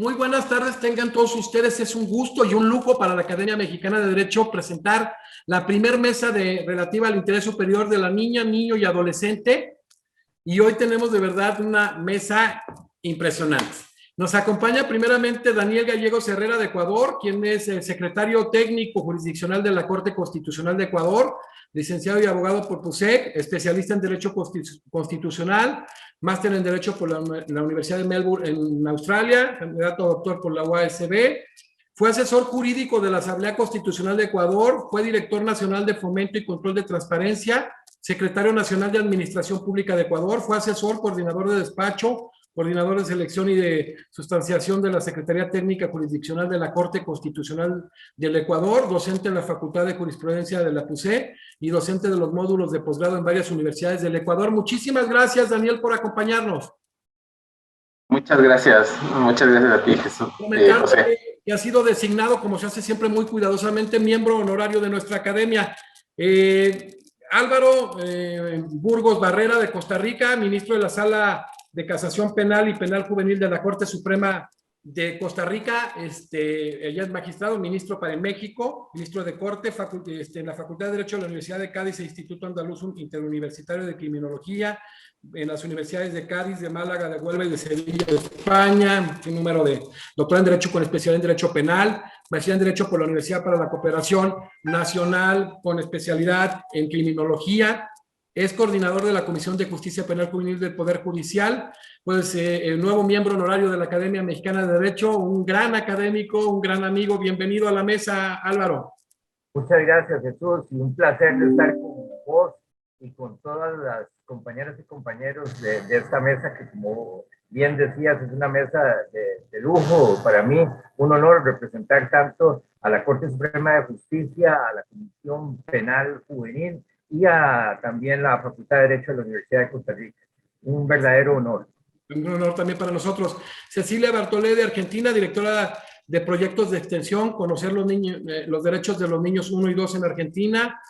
Muy buenas tardes, tengan todos ustedes. Es un gusto y un lujo para la Academia Mexicana de Derecho presentar la primer mesa relativa al interés superior de la niña, niño y adolescente. Y hoy tenemos de verdad una mesa impresionante. Nos acompaña primeramente Daniel Gallegos Herrera de Ecuador, quien es el secretario técnico jurisdiccional de la Corte Constitucional de Ecuador, licenciado y abogado por PUSEC, especialista en Derecho Constitucional, máster en Derecho por la Universidad de Melbourne en Australia, candidato a doctor por la UASB, fue asesor jurídico de la Asamblea Constitucional de Ecuador, fue director nacional de Fomento y Control de Transparencia, secretario nacional de Administración Pública de Ecuador, fue asesor, coordinador de despacho, coordinador de selección y de sustanciación de la Secretaría Técnica Jurisdiccional de la Corte Constitucional del Ecuador, docente en la Facultad de Jurisprudencia de la PUSE y docente de los módulos de posgrado en varias universidades del Ecuador. Muchísimas gracias, Daniel, por acompañarnos. Muchas gracias a ti, Jesús. Comentarte que ha sido designado, como se hace siempre muy cuidadosamente, miembro honorario de nuestra academia. Álvaro Burgos Barrera de Costa Rica, ministro de la Sala de Casación Penal y Penal Juvenil de la Corte Suprema de Costa Rica, ella es magistrado, ministro para México, ministro de Corte, en la Facultad de Derecho de la Universidad de Cádiz e Instituto Andaluz Interuniversitario de Criminología, en las universidades de Cádiz, de Málaga, de Huelva y de Sevilla, de España, un número de doctor en Derecho con especialidad en Derecho Penal, maestría en Derecho por la Universidad para la Cooperación Nacional con especialidad en Criminología, es coordinador de la Comisión de Justicia Penal Juvenil del Poder Judicial, pues el nuevo miembro honorario de la Academia Mexicana de Derecho, un gran académico, un gran amigo. Bienvenido a la mesa, Álvaro. Muchas gracias, Jesús, y un placer estar con vos y con todas las compañeras y compañeros de esta mesa que, como bien decías, es una mesa de lujo para mí, un honor representar tanto a la Corte Suprema de Justicia, a la Comisión Penal Juvenil y también la Facultad de Derecho de la Universidad de Costa Rica. Un verdadero honor. Un honor también para nosotros. Cecilia Bartolé de Argentina, directora de proyectos de extensión, conocer los derechos de los niños 1 y 2 en Argentina,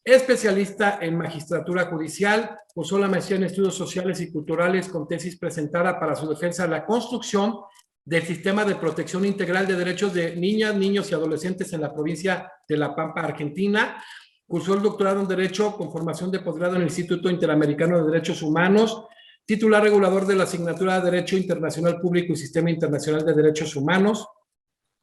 especialista en magistratura judicial, cursó la maestría en estudios sociales y culturales con tesis presentada para su defensa de la construcción del sistema de protección integral de derechos de niñas, niños y adolescentes en la provincia de La Pampa, Argentina. Cursó el doctorado en Derecho con formación de posgrado en el Instituto Interamericano de Derechos Humanos, titular regulador de la asignatura de Derecho Internacional Público y Sistema Internacional de Derechos Humanos.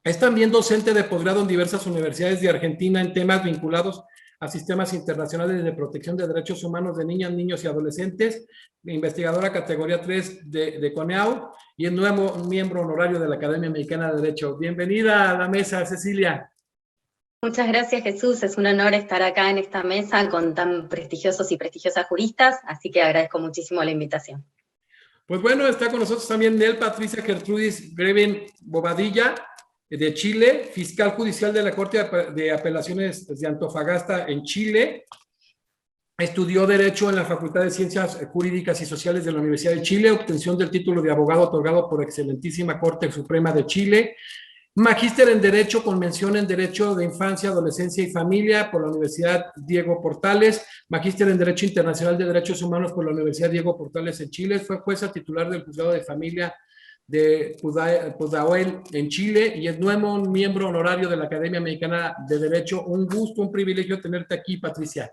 Es también docente de posgrado en diversas universidades de Argentina en temas vinculados a sistemas internacionales de protección de derechos humanos de niñas, niños y adolescentes, investigadora categoría 3 de CONEAU y es nuevo miembro honorario de la Academia Mexicana de Derecho. Bienvenida a la mesa, Cecilia. Muchas gracias, Jesús. Es un honor estar acá en esta mesa con tan prestigiosos y prestigiosas juristas, así que agradezco muchísimo la invitación. Pues bueno, está con nosotros también Nel Patricia Gertrudis Greven Bobadilla, de Chile, fiscal judicial de la Corte de Apelaciones de Antofagasta en Chile. Estudió Derecho en la Facultad de Ciencias Jurídicas y Sociales de la Universidad de Chile, obtención del título de abogado otorgado por Excelentísima Corte Suprema de Chile. Magíster en Derecho con mención en Derecho de Infancia, Adolescencia y Familia por la Universidad Diego Portales. Magíster en Derecho Internacional de Derechos Humanos por la Universidad Diego Portales en Chile. Fue jueza titular del Juzgado de Familia de Pudahuel en Chile y es nuevo miembro honorario de la Academia Mexicana de Derecho. Un gusto, un privilegio tenerte aquí, Patricia.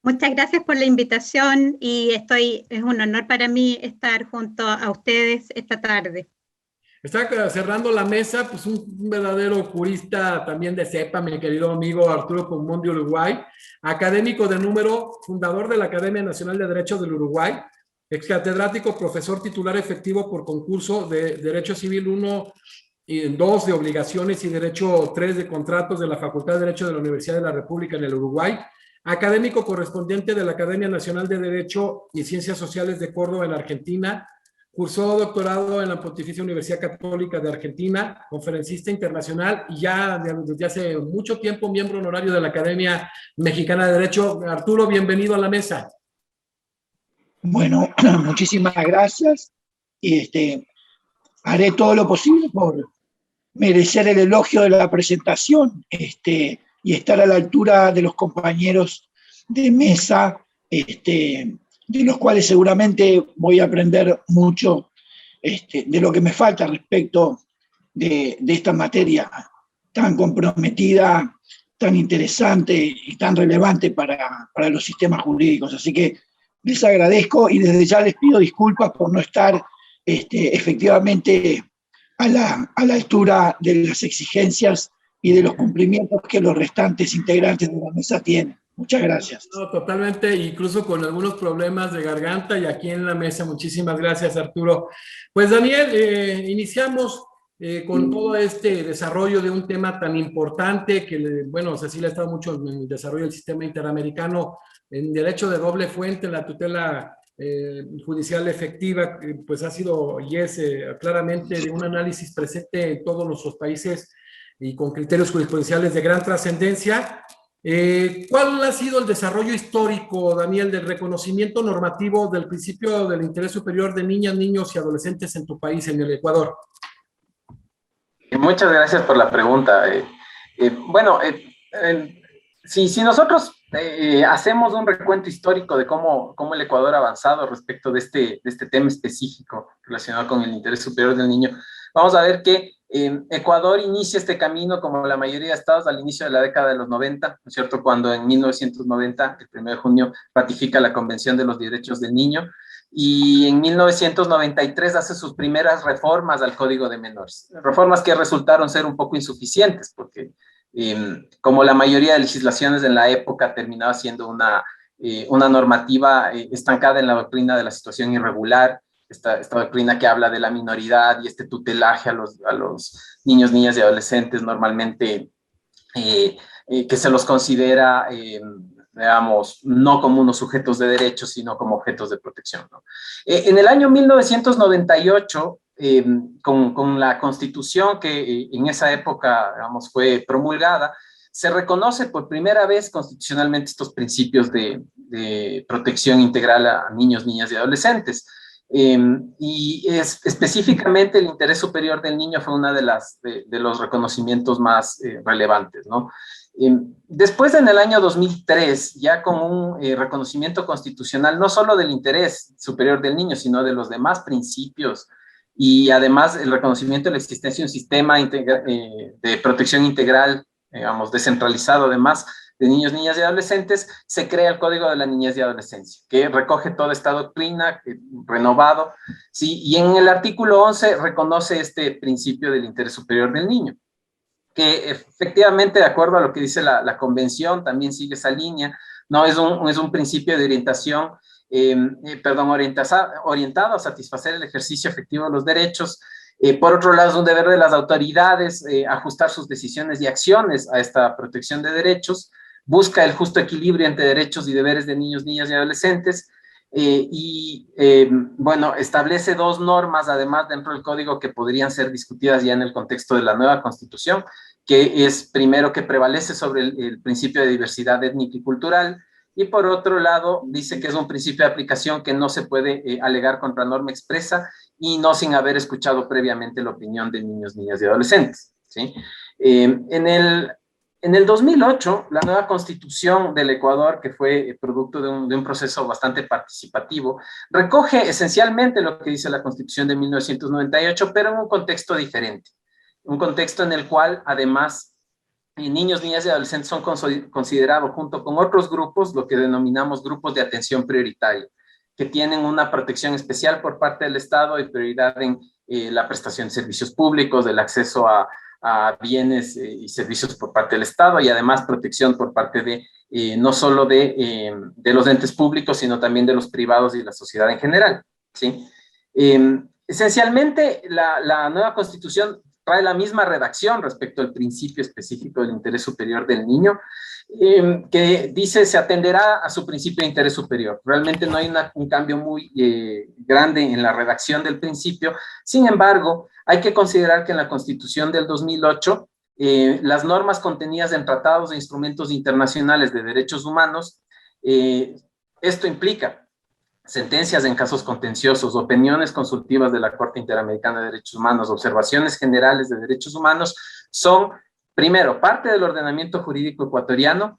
Muchas gracias por la invitación y es un honor para mí estar junto a ustedes esta tarde. Está cerrando la mesa, pues un verdadero jurista también de cepa, mi querido amigo Arturo Pulmón de Uruguay, académico de número, fundador de la Academia Nacional de Derecho del Uruguay, ex catedrático, profesor titular efectivo por concurso de Derecho Civil 1 y 2 de Obligaciones y Derecho 3 de Contratos de la Facultad de Derecho de la Universidad de la República en el Uruguay, académico correspondiente de la Academia Nacional de Derecho y Ciencias Sociales de Córdoba en Argentina, cursó doctorado en la Pontificia Universidad Católica de Argentina, conferencista internacional y ya desde hace mucho tiempo miembro honorario de la Academia Mexicana de Derecho. Arturo, bienvenido a la mesa. Bueno, muchísimas gracias. Haré todo lo posible por merecer el elogio de la presentación y estar a la altura de los compañeros de mesa, de los cuales seguramente voy a aprender mucho de lo que me falta respecto de esta materia tan comprometida, tan interesante y tan relevante para los sistemas jurídicos. Así que les agradezco y desde ya les pido disculpas por no estar efectivamente a la altura de las exigencias y de los cumplimientos que los restantes integrantes de la mesa tienen. Muchas gracias. No, totalmente, incluso con algunos problemas de garganta y aquí en la mesa. Muchísimas gracias, Arturo. Pues Daniel, iniciamos con todo este desarrollo de un tema tan importante que, bueno, Cecilia ha estado mucho en el desarrollo del sistema interamericano en derecho de doble fuente, la tutela judicial efectiva, pues ha sido y es claramente de un análisis presente en todos nuestros países y con criterios jurisprudenciales de gran trascendencia. ¿Cuál ha sido el desarrollo histórico, Daniel, del reconocimiento normativo del principio del interés superior de niñas, niños y adolescentes en tu país, en el Ecuador? Muchas gracias por la pregunta. Si nosotros hacemos un recuento histórico de cómo el Ecuador ha avanzado respecto de este tema específico relacionado con el interés superior del niño, vamos a ver que Ecuador inicia este camino, como la mayoría de estados, al inicio de la década de los 90, ¿no es cierto?, cuando en 1990, el 1 de junio, ratifica la Convención de los Derechos del Niño, y en 1993 hace sus primeras reformas al Código de Menores, reformas que resultaron ser un poco insuficientes, porque como la mayoría de legislaciones en la época terminaba siendo una normativa estancada en la doctrina de la situación irregular, esta doctrina que habla de la minoridad y este tutelaje a los niños, niñas y adolescentes normalmente que se los considera, digamos, no como unos sujetos de derechos, sino como objetos de protección, ¿no? En el año 1998, con la Constitución que en esa época, digamos, fue promulgada, se reconoce por primera vez constitucionalmente estos principios de protección integral a niños, niñas y adolescentes. Y específicamente el interés superior del niño fue uno de los reconocimientos más relevantes, ¿no? Después, en el año 2003, ya con un reconocimiento constitucional, no solo del interés superior del niño, sino de los demás principios, y además el reconocimiento de la existencia de un sistema de protección integral, digamos, descentralizado, además, de niños, niñas y adolescentes, se crea el Código de la Niñez y Adolescencia, que recoge toda esta doctrina renovado, ¿sí? Y en el artículo 11 reconoce este principio del interés superior del niño, que efectivamente, de acuerdo a lo que dice la Convención, también sigue esa línea, no es un principio de orientación, orientado a satisfacer el ejercicio efectivo de los derechos. Por otro lado, es un deber de las autoridades ajustar sus decisiones y acciones a esta protección de derechos, busca el justo equilibrio entre derechos y deberes de niños, niñas y adolescentes, bueno, establece dos normas, además, dentro del código que podrían ser discutidas ya en el contexto de la nueva Constitución, que es, primero, que prevalece sobre el principio de diversidad étnica y cultural, y por otro lado, dice que es un principio de aplicación que no se puede alegar contra norma expresa y no sin haber escuchado previamente la opinión de niños, niñas y adolescentes, ¿sí? En el 2008, la nueva Constitución del Ecuador, que fue producto de un proceso bastante participativo, recoge esencialmente lo que dice la Constitución de 1998, pero en un contexto diferente, un contexto en el cual, además, niños, niñas y adolescentes son considerados junto con otros grupos, lo que denominamos grupos de atención prioritaria, que tienen una protección especial por parte del Estado y prioridad en la prestación de servicios públicos, del acceso a bienes y servicios por parte del Estado, y además protección por parte de no solo de los entes públicos, sino también de los privados y la sociedad en general, ¿sí? Esencialmente, la nueva Constitución trae la misma redacción respecto al principio específico del interés superior del niño, que dice se atenderá a su principio de interés superior. Realmente no hay un cambio muy grande en la redacción del principio. Sin embargo, hay que considerar que en la Constitución del 2008, las normas contenidas en tratados e instrumentos internacionales de derechos humanos, esto implica sentencias en casos contenciosos, opiniones consultivas de la Corte Interamericana de Derechos Humanos, observaciones generales de derechos humanos, son, primero, parte del ordenamiento jurídico ecuatoriano,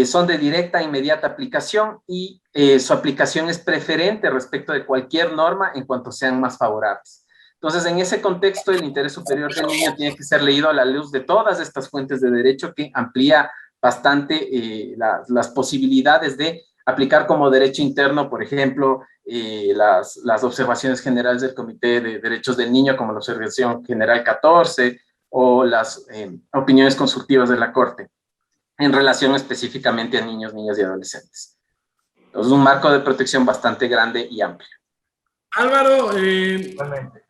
son de directa e inmediata aplicación y su aplicación es preferente respecto de cualquier norma en cuanto sean más favorables. Entonces, en ese contexto, el interés superior del niño tiene que ser leído a la luz de todas estas fuentes de derecho que amplía bastante las posibilidades de aplicar como derecho interno, por ejemplo, las observaciones generales del Comité de Derechos del Niño, como la Observación General 14, o las opiniones consultivas de la Corte, en relación específicamente a niños, niñas y adolescentes. Entonces, un marco de protección bastante grande y amplio. Álvaro,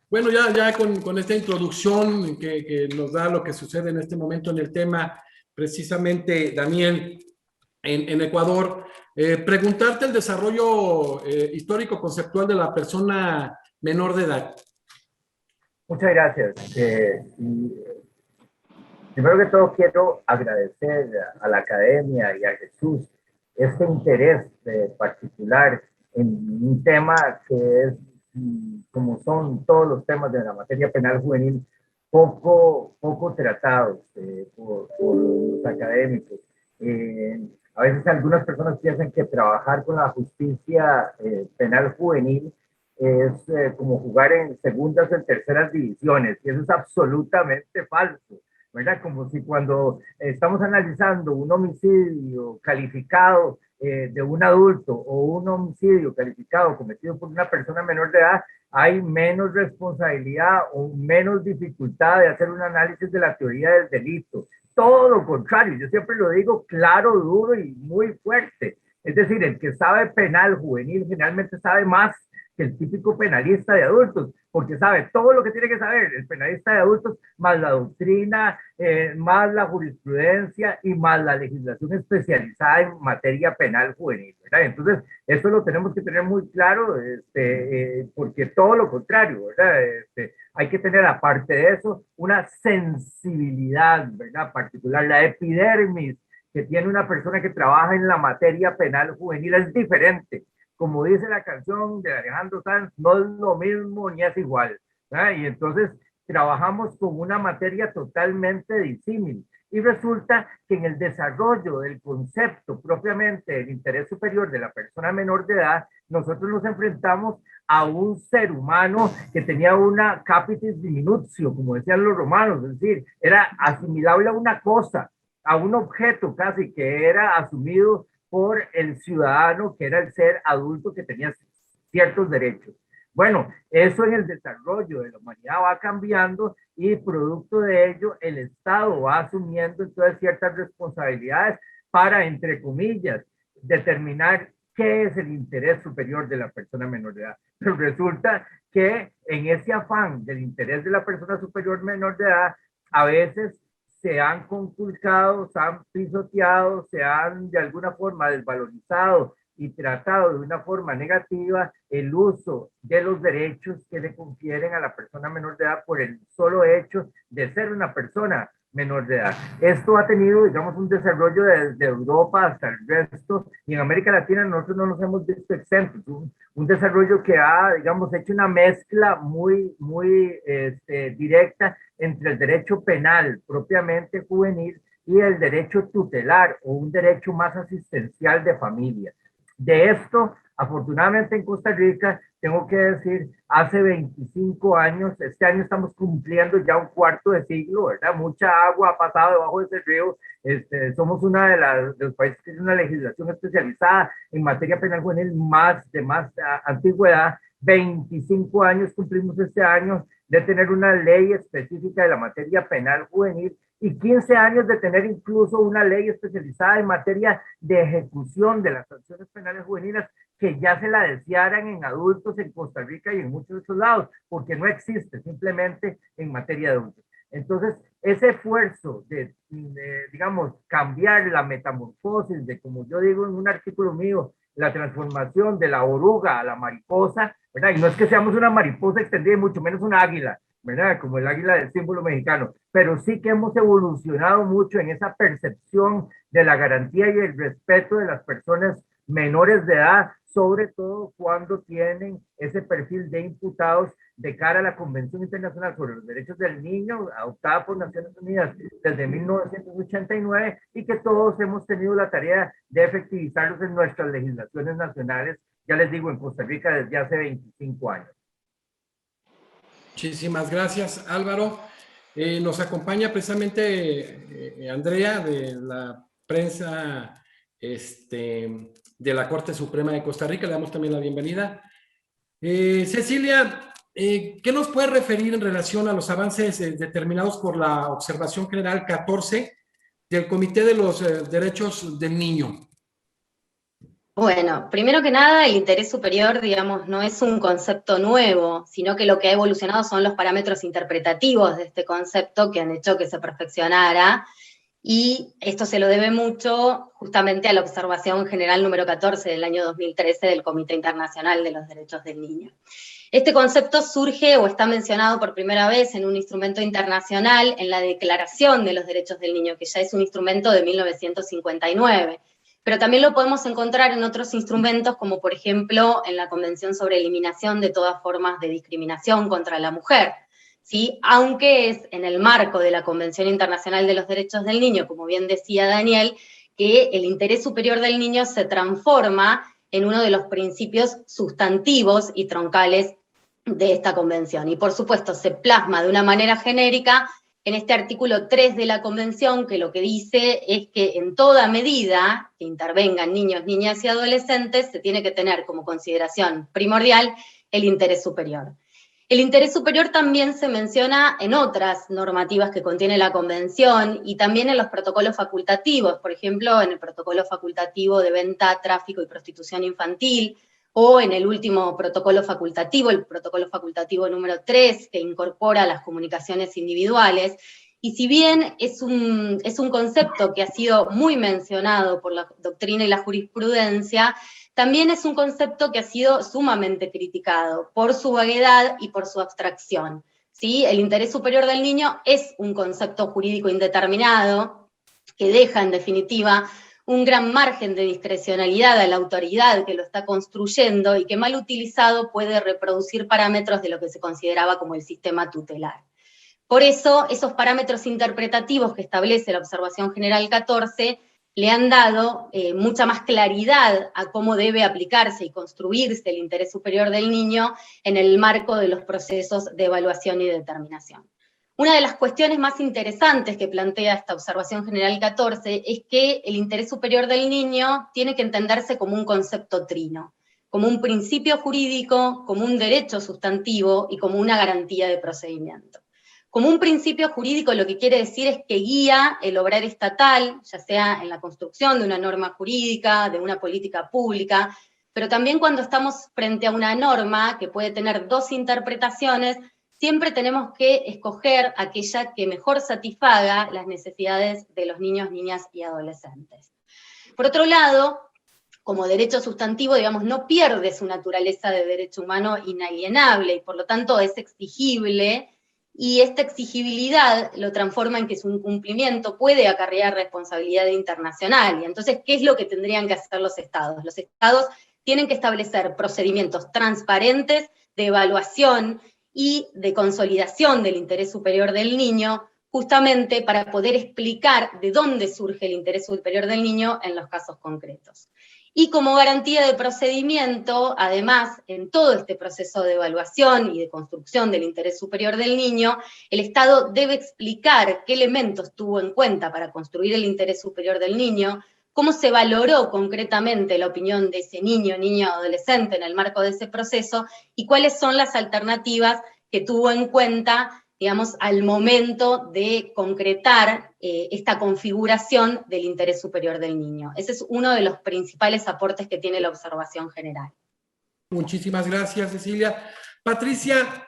bueno, ya con esta introducción que nos da lo que sucede en este momento en el tema, precisamente, Daniel, en Ecuador, preguntarte el desarrollo histórico-conceptual de la persona menor de edad. Muchas gracias. Primero que todo quiero agradecer a la academia y a Jesús este interés particular en un tema que es, como son todos los temas de la materia penal juvenil, poco tratados por los académicos. A veces algunas personas piensan que trabajar con la justicia penal juvenil es como jugar en segundas o en terceras divisiones, y eso es absolutamente falso, ¿verdad? Como si cuando estamos analizando un homicidio calificado de un adulto o un homicidio calificado cometido por una persona menor de edad, hay menos responsabilidad o menos dificultad de hacer un análisis de la teoría del delito. Todo lo contrario, yo siempre lo digo claro, duro y muy fuerte. Es decir, el que sabe penal juvenil generalmente sabe más que el típico penalista de adultos, porque sabe todo lo que tiene que saber el penalista de adultos, más la doctrina, más la jurisprudencia y más la legislación especializada en materia penal juvenil, ¿verdad? Entonces, eso lo tenemos que tener muy claro, porque todo lo contrario, ¿verdad? Hay que tener, aparte de eso, una sensibilidad, ¿verdad? Particular, la epidermis que tiene una persona que trabaja en la materia penal juvenil es diferente. Como dice la canción de Alejandro Sanz, no es lo mismo ni es igual, ¿verdad? Y entonces trabajamos con una materia totalmente disímil. Y resulta que en el desarrollo del concepto propiamente del interés superior de la persona menor de edad, nosotros nos enfrentamos a un ser humano que tenía una capitis diminutio, como decían los romanos, es decir, era asimilable a una cosa, a un objeto casi que era asumido por el ciudadano, que era el ser adulto que tenía ciertos derechos. Bueno, eso en el desarrollo de la humanidad va cambiando y producto de ello el Estado va asumiendo entonces ciertas responsabilidades para, entre comillas, determinar qué es el interés superior de la persona menor de edad. Pero resulta que en ese afán del interés de la persona superior menor de edad, a veces se han conculcado, se han pisoteado, se han de alguna forma desvalorizado y tratado de una forma negativa el uso de los derechos que le confieren a la persona menor de edad por el solo hecho de ser una persona menor de edad. Esto ha tenido, digamos, un desarrollo desde Europa hasta el resto, y en América Latina nosotros no nos hemos visto exentos. Un desarrollo que ha, digamos, hecho una mezcla muy directa entre el derecho penal propiamente juvenil y el derecho tutelar o un derecho más asistencial de familia. De esto, afortunadamente en Costa Rica, tengo que decir, hace 25 años, este año estamos cumpliendo ya un cuarto de siglo, ¿verdad? Mucha agua ha pasado debajo de ese río. Somos uno de los países que tiene una legislación especializada en materia penal juvenil de más antigüedad. 25 años cumplimos este año de tener una ley específica de la materia penal juvenil y 15 años de tener incluso una ley especializada en materia de ejecución de las sanciones penales juveniles que ya se la desearan en adultos en Costa Rica y en muchos otros lados, porque no existe simplemente en materia de adultos. Entonces, ese esfuerzo de digamos, cambiar la metamorfosis de, como yo digo en un artículo mío, la transformación de la oruga a la mariposa, ¿verdad? Y no es que seamos una mariposa extendida, y mucho menos una águila, ¿verdad? Como el águila del símbolo mexicano, pero sí que hemos evolucionado mucho en esa percepción de la garantía y el respeto de las personas menores de edad, sobre todo cuando tienen ese perfil de imputados de cara a la Convención Internacional sobre los Derechos del Niño, adoptada por Naciones Unidas desde 1989, y que todos hemos tenido la tarea de efectivizarlos en nuestras legislaciones nacionales, ya les digo, en Costa Rica desde hace 25 años. Muchísimas gracias, Álvaro. Nos acompaña precisamente Andrea de la prensa de la Corte Suprema de Costa Rica. Le damos también la bienvenida. Cecilia, ¿qué nos puede referir en relación a los avances determinados por la Observación General 14 del Comité de los Derechos del Niño? Bueno, primero que nada, el interés superior, digamos, no es un concepto nuevo, sino que lo que ha evolucionado son los parámetros interpretativos de este concepto que han hecho que se perfeccionara, y esto se lo debe mucho justamente a la Observación General número 14 del año 2013 del Comité Internacional de los Derechos del Niño. Este concepto surge o está mencionado por primera vez en un instrumento internacional en la Declaración de los Derechos del Niño, que ya es un instrumento de 1959. Pero también lo podemos encontrar en otros instrumentos, como por ejemplo en la Convención sobre Eliminación de todas formas de discriminación contra la mujer, ¿sí? Aunque es en el marco de la Convención Internacional de los Derechos del Niño, como bien decía Daniel, que el interés superior del niño se transforma en uno de los principios sustantivos y troncales de esta convención. Y por supuesto se plasma de una manera genérica en este artículo 3 de la Convención, que lo que dice es que en toda medida que intervengan niños, niñas y adolescentes, se tiene que tener como consideración primordial el interés superior. El interés superior también se menciona en otras normativas que contiene la Convención y también en los protocolos facultativos, por ejemplo, en el protocolo facultativo de venta, tráfico y prostitución infantil, o en el último protocolo facultativo, el protocolo facultativo número 3, que incorpora las comunicaciones individuales. Y si bien es un concepto que ha sido muy mencionado por la doctrina y la jurisprudencia, también es un concepto que ha sido sumamente criticado por su vaguedad y por su abstracción, ¿sí? El interés superior del niño es un concepto jurídico indeterminado que deja, en definitiva, un gran margen de discrecionalidad a la autoridad que lo está construyendo y que mal utilizado puede reproducir parámetros de lo que se consideraba como el sistema tutelar. Por eso, esos parámetros interpretativos que establece la Observación General 14 le han dado mucha más claridad a cómo debe aplicarse y construirse el interés superior del niño en el marco de los procesos de evaluación y determinación. Una de las cuestiones más interesantes que plantea esta Observación General 14 es que el interés superior del niño tiene que entenderse como un concepto trino, como un principio jurídico, como un derecho sustantivo y como una garantía de procedimiento. Como un principio jurídico lo que quiere decir es que guía el obrar estatal, ya sea en la construcción de una norma jurídica, de una política pública, pero también cuando estamos frente a una norma que puede tener dos interpretaciones, siempre tenemos que escoger aquella que mejor satisfaga las necesidades de los niños, niñas y adolescentes. Por otro lado, como derecho sustantivo, digamos, no pierde su naturaleza de derecho humano inalienable, y por lo tanto es exigible, y esta exigibilidad lo transforma en que su incumplimiento puede acarrear responsabilidad internacional. Y entonces, ¿qué es lo que tendrían que hacer los estados? Los estados tienen que establecer procedimientos transparentes de evaluación y de consolidación del interés superior del niño, justamente para poder explicar de dónde surge el interés superior del niño en los casos concretos. Y como garantía de procedimiento, además, en todo este proceso de evaluación y de construcción del interés superior del niño, el Estado debe explicar qué elementos tuvo en cuenta para construir el interés superior del niño, cómo se valoró concretamente la opinión de ese niño, niña o adolescente en el marco de ese proceso, y cuáles son las alternativas que tuvo en cuenta, digamos, al momento de concretar esta configuración del interés superior del niño. Ese es uno de los principales aportes que tiene la Observación General. Muchísimas gracias, Cecilia. Patricia,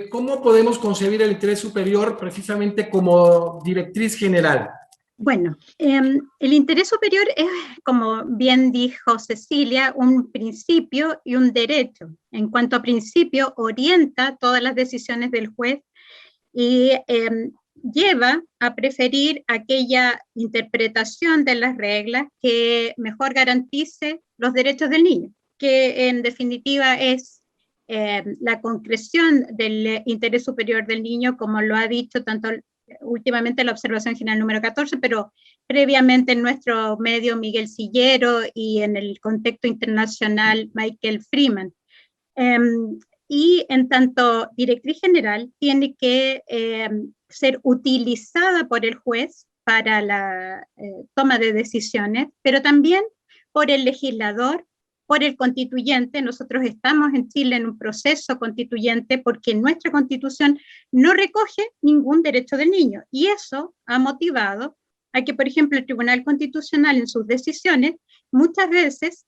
¿cómo podemos concebir el interés superior precisamente como directriz general? Bueno, el interés superior es, como bien dijo Cecilia, un principio y un derecho. En cuanto a principio, orienta todas las decisiones del juez y lleva a preferir aquella interpretación de las reglas que mejor garantice los derechos del niño, que en definitiva es la concreción del interés superior del niño, como lo ha dicho tanto últimamente la Observación General número 14, pero previamente en nuestro medio Miguel Sillero y en el contexto internacional Michael Freeman. y en tanto directriz general tiene que ser utilizada por el juez para la toma de decisiones, pero también por el legislador, por el constituyente. Nosotros estamos en Chile en un proceso constituyente porque nuestra constitución no recoge ningún derecho del niño, y eso ha motivado a que, por ejemplo, el Tribunal Constitucional en sus decisiones muchas veces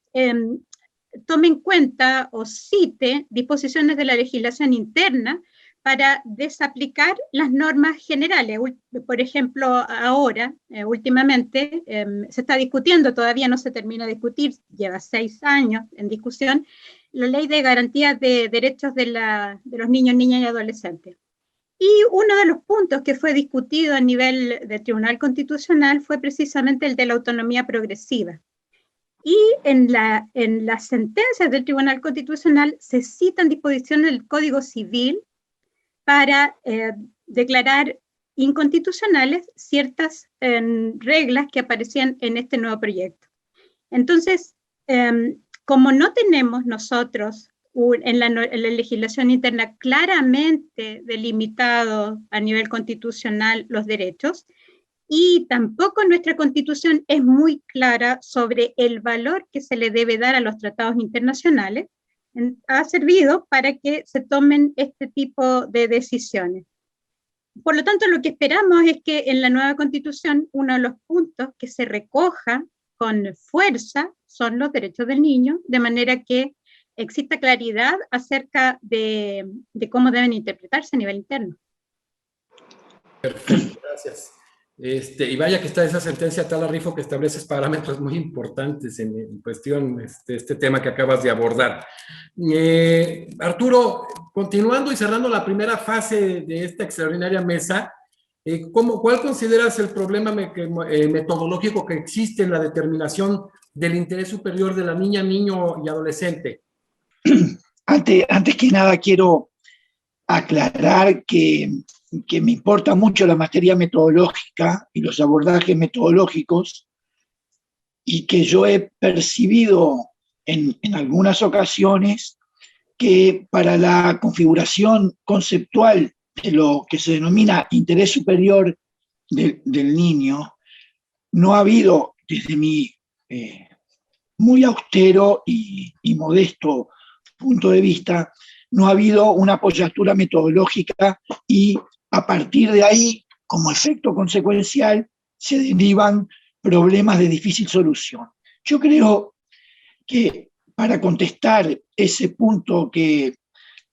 tome en cuenta o cite disposiciones de la legislación interna para desaplicar las normas generales. Por ejemplo, ahora, últimamente, se está discutiendo, todavía no se termina de discutir, lleva 6 años en discusión, la Ley de Garantía de Derechos de los Niños, Niñas y Adolescentes. Y uno de los puntos que fue discutido a nivel del Tribunal Constitucional fue precisamente el de la autonomía progresiva. Y en las sentencias del Tribunal Constitucional se citan disposiciones del Código Civil para declarar inconstitucionales ciertas reglas que aparecían en este nuevo proyecto. Entonces, como no tenemos nosotros en la legislación interna claramente delimitado a nivel constitucional los derechos, y tampoco nuestra Constitución es muy clara sobre el valor que se le debe dar a los tratados internacionales, ha servido para que se tomen este tipo de decisiones. Por lo tanto, lo que esperamos es que en la nueva Constitución uno de los puntos que se recoja con fuerza son los derechos del niño, de manera que exista claridad acerca de cómo deben interpretarse a nivel interno. Perfecto, gracias. Y vaya que está esa sentencia Tala Rifo que establece parámetros muy importantes en cuestión este tema que acabas de abordar. Arturo, continuando y cerrando la primera fase de esta extraordinaria mesa, ¿cuál consideras el problema metodológico que existe en la determinación del interés superior de la niña, niño y adolescente? Antes que nada quiero aclarar que me importa mucho la materia metodológica y los abordajes metodológicos, y que yo he percibido en algunas ocasiones que para la configuración conceptual de lo que se denomina interés superior del niño, no ha habido, desde mi muy austero y modesto punto de vista, no ha habido una apoyatura metodológica, y a partir de ahí, como efecto consecuencial, se derivan problemas de difícil solución. Yo creo que para contestar ese punto que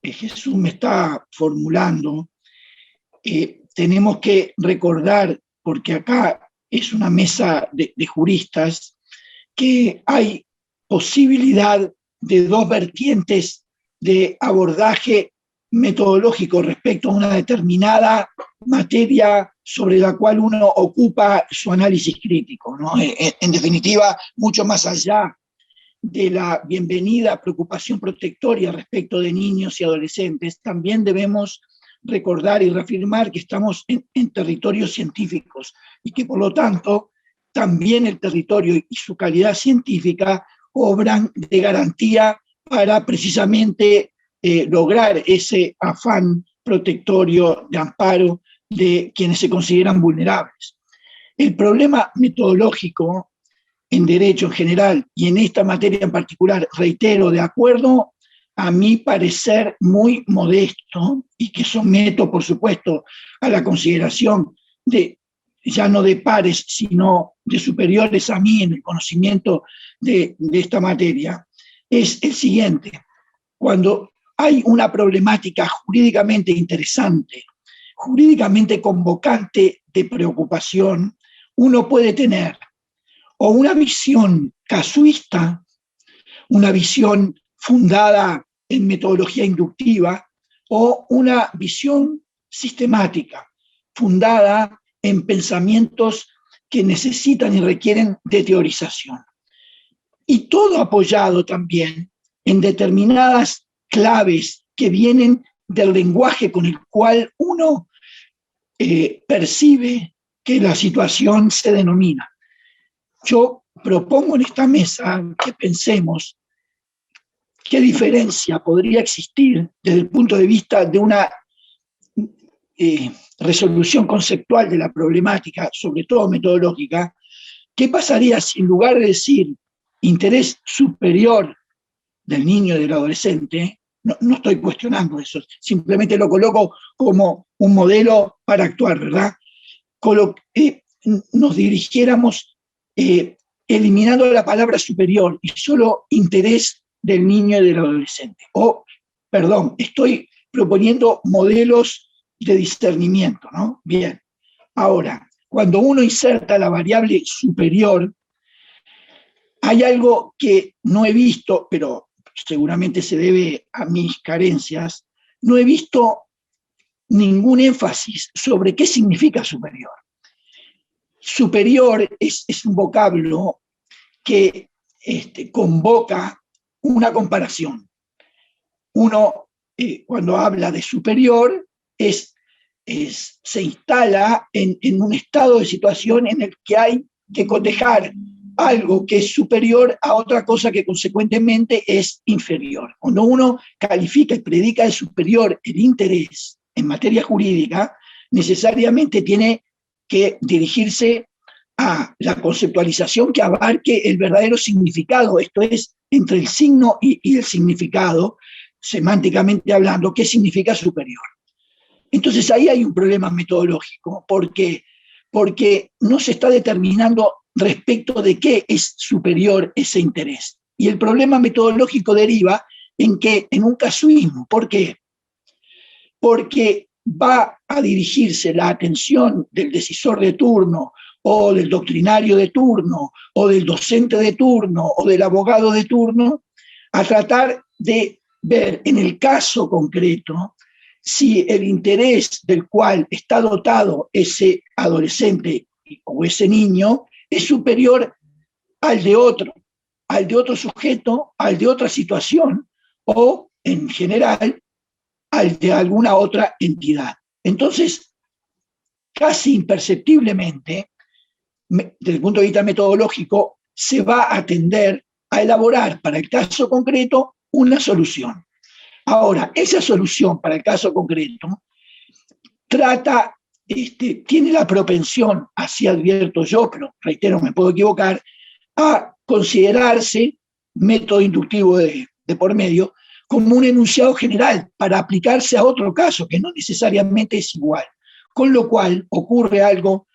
Jesús me está formulando, tenemos que recordar, porque acá es una mesa de juristas, que hay posibilidad de dos vertientes de abordaje metodológico respecto a una determinada materia sobre la cual uno ocupa su análisis crítico, ¿no? En definitiva, mucho más allá de la bienvenida preocupación protectoria respecto de niños y adolescentes, también debemos recordar y reafirmar que estamos en territorios científicos, y que por lo tanto también el territorio y su calidad científica obran de garantía para precisamente lograr ese afán protectorio de amparo de quienes se consideran vulnerables. El problema metodológico en derecho en general y en esta materia en particular, reitero, de acuerdo a mi parecer muy modesto, y que someto, por supuesto, a la consideración de ya no de pares, sino de superiores a mí en el conocimiento de esta materia, es el siguiente. Cuando hay una problemática jurídicamente interesante, jurídicamente convocante de preocupación, uno puede tener o una visión casuista, una visión fundada en metodología inductiva, o una visión sistemática, fundada en pensamientos que necesitan y requieren de teorización. Y todo apoyado también en determinadas claves que vienen del lenguaje con el cual uno percibe que la situación se denomina. Yo propongo en esta mesa que pensemos ¿qué diferencia podría existir desde el punto de vista de una resolución conceptual de la problemática, sobre todo metodológica? ¿Qué pasaría si en lugar de decir interés superior del niño y del adolescente, no estoy cuestionando eso, simplemente lo coloco como un modelo para actuar, ¿verdad? Nos dirigiéramos eliminando la palabra superior y solo interés del niño y del adolescente. Perdón, estoy proponiendo modelos de discernimiento, ¿no? Bien. Ahora, cuando uno inserta la variable superior, hay algo que no he visto, pero seguramente se debe a mis carencias, no he visto ningún énfasis sobre qué significa superior. Superior es un vocablo que convoca una comparación. Uno, cuando habla de superior, se instala en un estado de situación en el que hay que cotejar algo que es superior a otra cosa que consecuentemente es inferior. Cuando uno califica y predica de superior el interés en materia jurídica, necesariamente tiene que dirigirse a la conceptualización que abarque el verdadero significado, esto es, entre el signo y el significado, semánticamente hablando, ¿qué significa superior? Entonces ahí hay un problema metodológico, porque no se está determinando respecto de qué es superior ese interés. Y el problema metodológico deriva en un casuismo. ¿Por qué? Porque va a dirigirse la atención del decisor de turno, o del doctrinario de turno, o del docente de turno, o del abogado de turno, a tratar de ver en el caso concreto si el interés del cual está dotado ese adolescente o ese niño es superior al de otro sujeto, al de otra situación, o en general al de alguna otra entidad. Entonces, casi imperceptiblemente, desde el punto de vista metodológico, se va a tender a elaborar para el caso concreto una solución. Ahora, esa solución para el caso concreto tiene la propensión, así advierto yo, pero reitero, me puedo equivocar, a considerarse, método inductivo de por medio, como un enunciado general para aplicarse a otro caso, que no necesariamente es igual. Con lo cual ocurre algo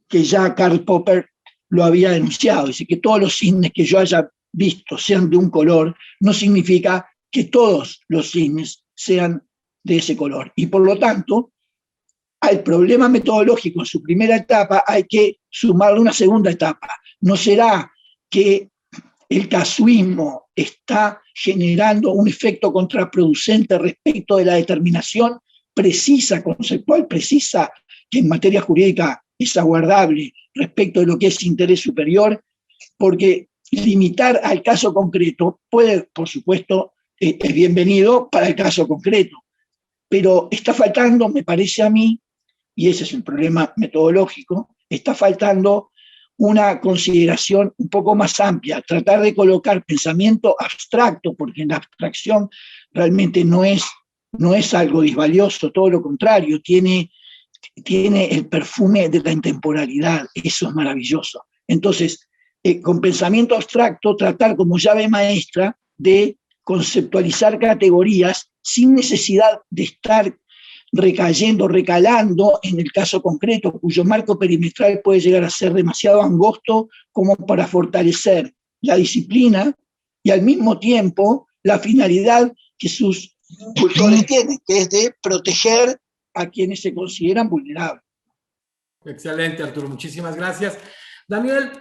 que ya Karl Popper lo había denunciado, dice que todos los cisnes que yo haya visto sean de un color, no significa que todos los cisnes sean de ese color. Y por lo tanto, al problema metodológico en su primera etapa hay que sumarle una segunda etapa. ¿No será que el casuismo está generando un efecto contraproducente respecto de la determinación precisa, conceptual precisa, que en materia jurídica es aguardable respecto de lo que es interés superior? Porque limitar al caso concreto puede, por supuesto, es bienvenido para el caso concreto, pero está faltando, me parece a mí, y ese es el problema metodológico, está faltando una consideración un poco más amplia, tratar de colocar pensamiento abstracto, porque en la abstracción realmente no es algo disvalioso, todo lo contrario, tiene el perfume de la intemporalidad, eso es maravilloso. Entonces, con pensamiento abstracto, tratar como llave maestra de conceptualizar categorías sin necesidad de estar recalando en el caso concreto, cuyo marco perimetral puede llegar a ser demasiado angosto como para fortalecer la disciplina y al mismo tiempo la finalidad que sus cultores tienen, que es de proteger a quienes se consideran vulnerables. Excelente, Arturo, muchísimas gracias. Daniel,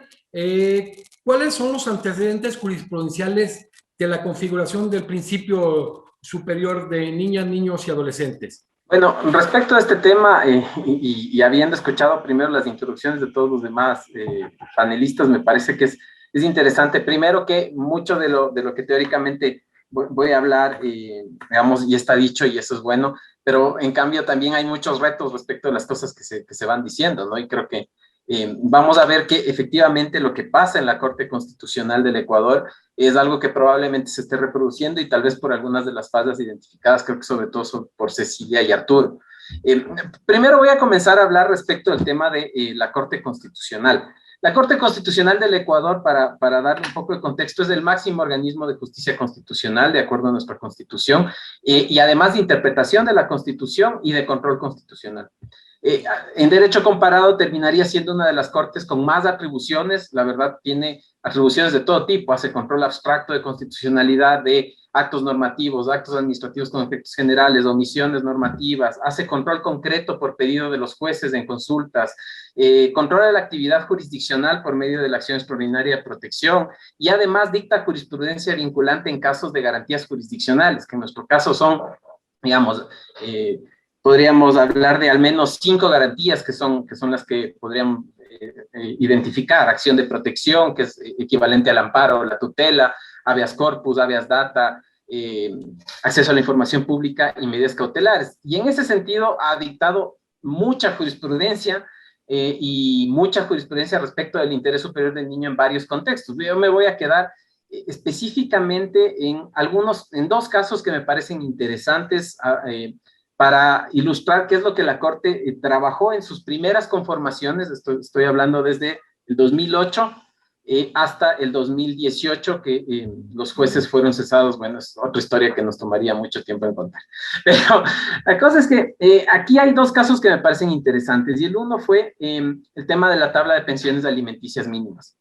¿cuáles son los antecedentes jurisprudenciales de la configuración del principio superior de niñas, niños y adolescentes? Bueno, respecto a este tema, y habiendo escuchado primero las introducciones de todos los demás panelistas, me parece que es interesante. Primero que mucho de lo que teóricamente voy a hablar, digamos, ya está dicho y eso es bueno, pero en cambio también hay muchos retos respecto a las cosas que se van diciendo, ¿no? Y creo que vamos a ver que efectivamente lo que pasa en la Corte Constitucional del Ecuador es algo que probablemente se esté reproduciendo y tal vez por algunas de las fallas identificadas, creo que sobre todo por Cecilia y Arturo. Primero voy a comenzar a hablar respecto al tema de la Corte Constitucional. La Corte Constitucional del Ecuador, para darle un poco de contexto, es el máximo organismo de justicia constitucional, de acuerdo a nuestra Constitución, y además de interpretación de la Constitución y de control constitucional. En derecho comparado terminaría siendo una de las cortes con más atribuciones. La verdad, tiene atribuciones de todo tipo, hace control abstracto de constitucionalidad, de actos normativos, actos administrativos con efectos generales, omisiones normativas, hace control concreto por pedido de los jueces en consultas, controla la actividad jurisdiccional por medio de la acción extraordinaria de protección y además dicta jurisprudencia vinculante en casos de garantías jurisdiccionales, que en nuestro caso son, digamos, podríamos hablar de al menos 5 garantías que son las que podríamos identificar: acción de protección, que es equivalente al amparo, la tutela, habeas corpus, habeas data, acceso a la información pública y medidas cautelares. Y en ese sentido ha dictado mucha jurisprudencia y mucha jurisprudencia respecto del interés superior del niño en varios contextos. Yo me voy a quedar específicamente en dos casos que me parecen interesantes para ilustrar qué es lo que la Corte trabajó en sus primeras conformaciones. Estoy hablando desde el 2008 hasta el 2018, que los jueces fueron cesados. Bueno, es otra historia que nos tomaría mucho tiempo en contar. Pero la cosa es que aquí hay dos casos que me parecen interesantes, y el uno fue el tema de la tabla de pensiones alimenticias mínimas.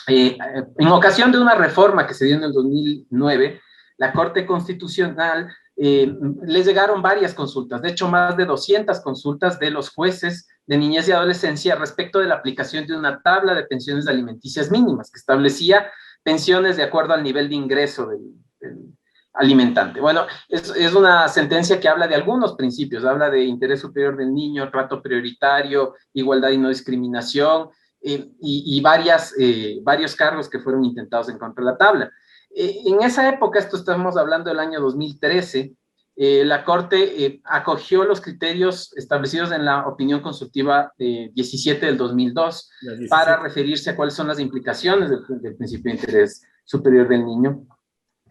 En ocasión de una reforma que se dio en el 2009, la Corte Constitucional les llegaron varias consultas, de hecho más de 200 consultas de los jueces de niñez y adolescencia respecto de la aplicación de una tabla de pensiones alimenticias mínimas que establecía pensiones de acuerdo al nivel de ingreso del alimentante. Bueno, es una sentencia que habla de algunos principios, habla de interés superior del niño, trato prioritario, igualdad y no discriminación, y varios cargos que fueron intentados en contra de la tabla. En esa época, esto estamos hablando del año 2013, la Corte acogió los criterios establecidos en la opinión consultiva 17 del 2002 para referirse a cuáles son las implicaciones del principio de interés superior del niño,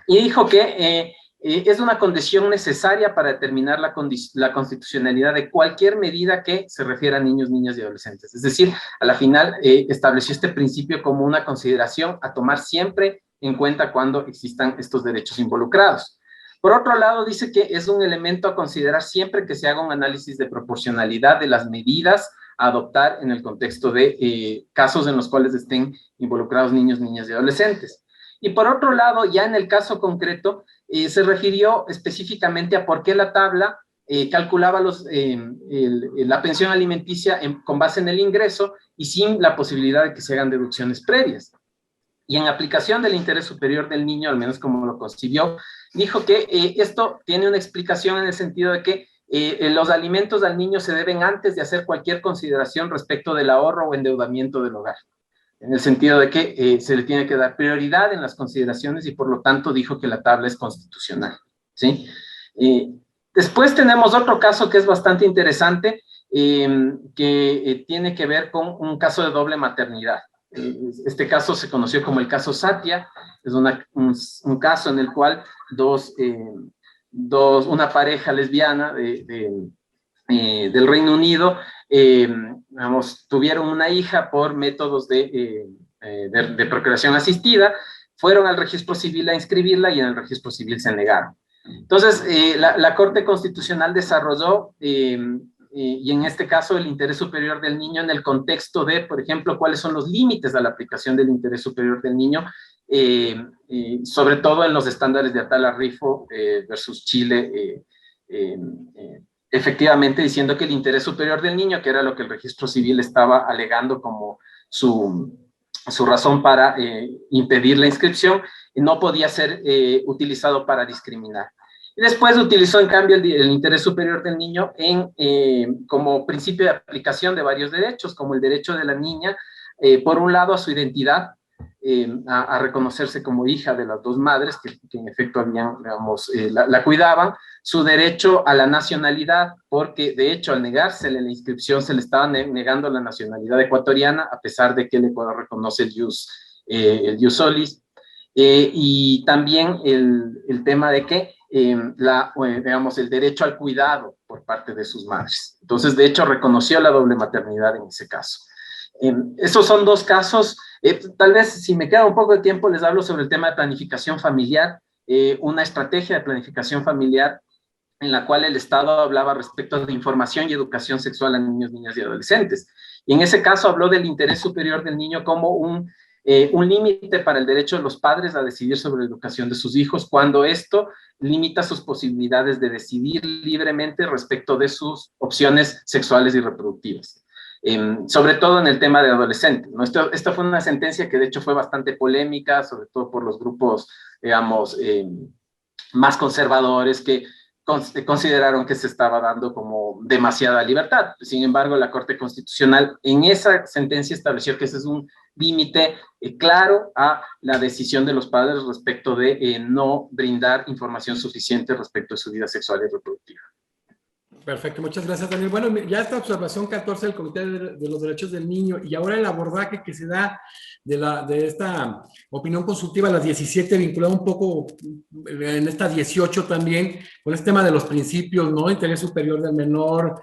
y dijo que es una condición necesaria para determinar la constitucionalidad de cualquier medida que se refiera a niños, niñas y adolescentes. Es decir, a la final estableció este principio como una consideración a tomar siempre en cuenta cuando existan estos derechos involucrados. Por otro lado, dice que es un elemento a considerar siempre que se haga un análisis de proporcionalidad de las medidas a adoptar en el contexto de casos en los cuales estén involucrados niños, niñas y adolescentes. Y por otro lado, ya en el caso concreto, se refirió específicamente a por qué la tabla calculaba la pensión alimenticia con base en el ingreso y sin la posibilidad de que se hagan deducciones previas. Y en aplicación del interés superior del niño, al menos como lo concibió, dijo que esto tiene una explicación en el sentido de que los alimentos al niño se deben antes de hacer cualquier consideración respecto del ahorro o endeudamiento del hogar, en el sentido de que se le tiene que dar prioridad en las consideraciones, y por lo tanto dijo que la tabla es constitucional, ¿sí? Después tenemos otro caso que es bastante interesante, que tiene que ver con un caso de doble maternidad. Este caso se conoció como el caso Satia. Es un caso en el cual una pareja lesbiana del Reino Unido tuvieron una hija por métodos de procreación asistida, fueron al registro civil a inscribirla y en el registro civil se negaron. Entonces, la Corte Constitucional desarrolló y en este caso el interés superior del niño en el contexto de, por ejemplo, cuáles son los límites a la aplicación del interés superior del niño, sobre todo en los estándares de Atala Rifo versus Chile, efectivamente diciendo que el interés superior del niño, que era lo que el registro civil estaba alegando como su razón para impedir la inscripción, no podía ser utilizado para discriminar. Y después utilizó, en cambio, el interés superior del niño como principio de aplicación de varios derechos, como el derecho de la niña, por un lado, a su identidad, a reconocerse como hija de las dos madres que en efecto habían, digamos, la cuidaban, su derecho a la nacionalidad, porque de hecho al negársele la inscripción se le estaba negando la nacionalidad ecuatoriana, a pesar de que el Ecuador reconoce el ius solis, y también el tema de que digamos, el derecho al cuidado por parte de sus madres. Entonces, de hecho, reconoció la doble maternidad en ese caso. Esos son dos casos. Tal vez, si me queda un poco de tiempo, les hablo sobre el tema de planificación familiar, una estrategia de planificación familiar en la cual el Estado hablaba respecto de información y educación sexual a niños, niñas y adolescentes. Y en ese caso habló del interés superior del niño como un límite para el derecho de los padres a decidir sobre la educación de sus hijos, cuando esto limita sus posibilidades de decidir libremente respecto de sus opciones sexuales y reproductivas. Sobre todo en el tema de adolescentes, ¿no? Esta fue una sentencia que de hecho fue bastante polémica, sobre todo por los grupos, digamos, más conservadores que consideraron que se estaba dando como demasiada libertad. Sin embargo, la Corte Constitucional en esa sentencia estableció que ese es un límite claro a la decisión de los padres respecto de no brindar información suficiente respecto de su vida sexual y reproductiva. Perfecto, muchas gracias, Daniel. Bueno, ya esta observación 14 del Comité de los Derechos del Niño y ahora el abordaje que se da de esta opinión consultiva, las 17, vinculada un poco en esta 18 también, con este tema de los principios, ¿no? Interés superior del menor,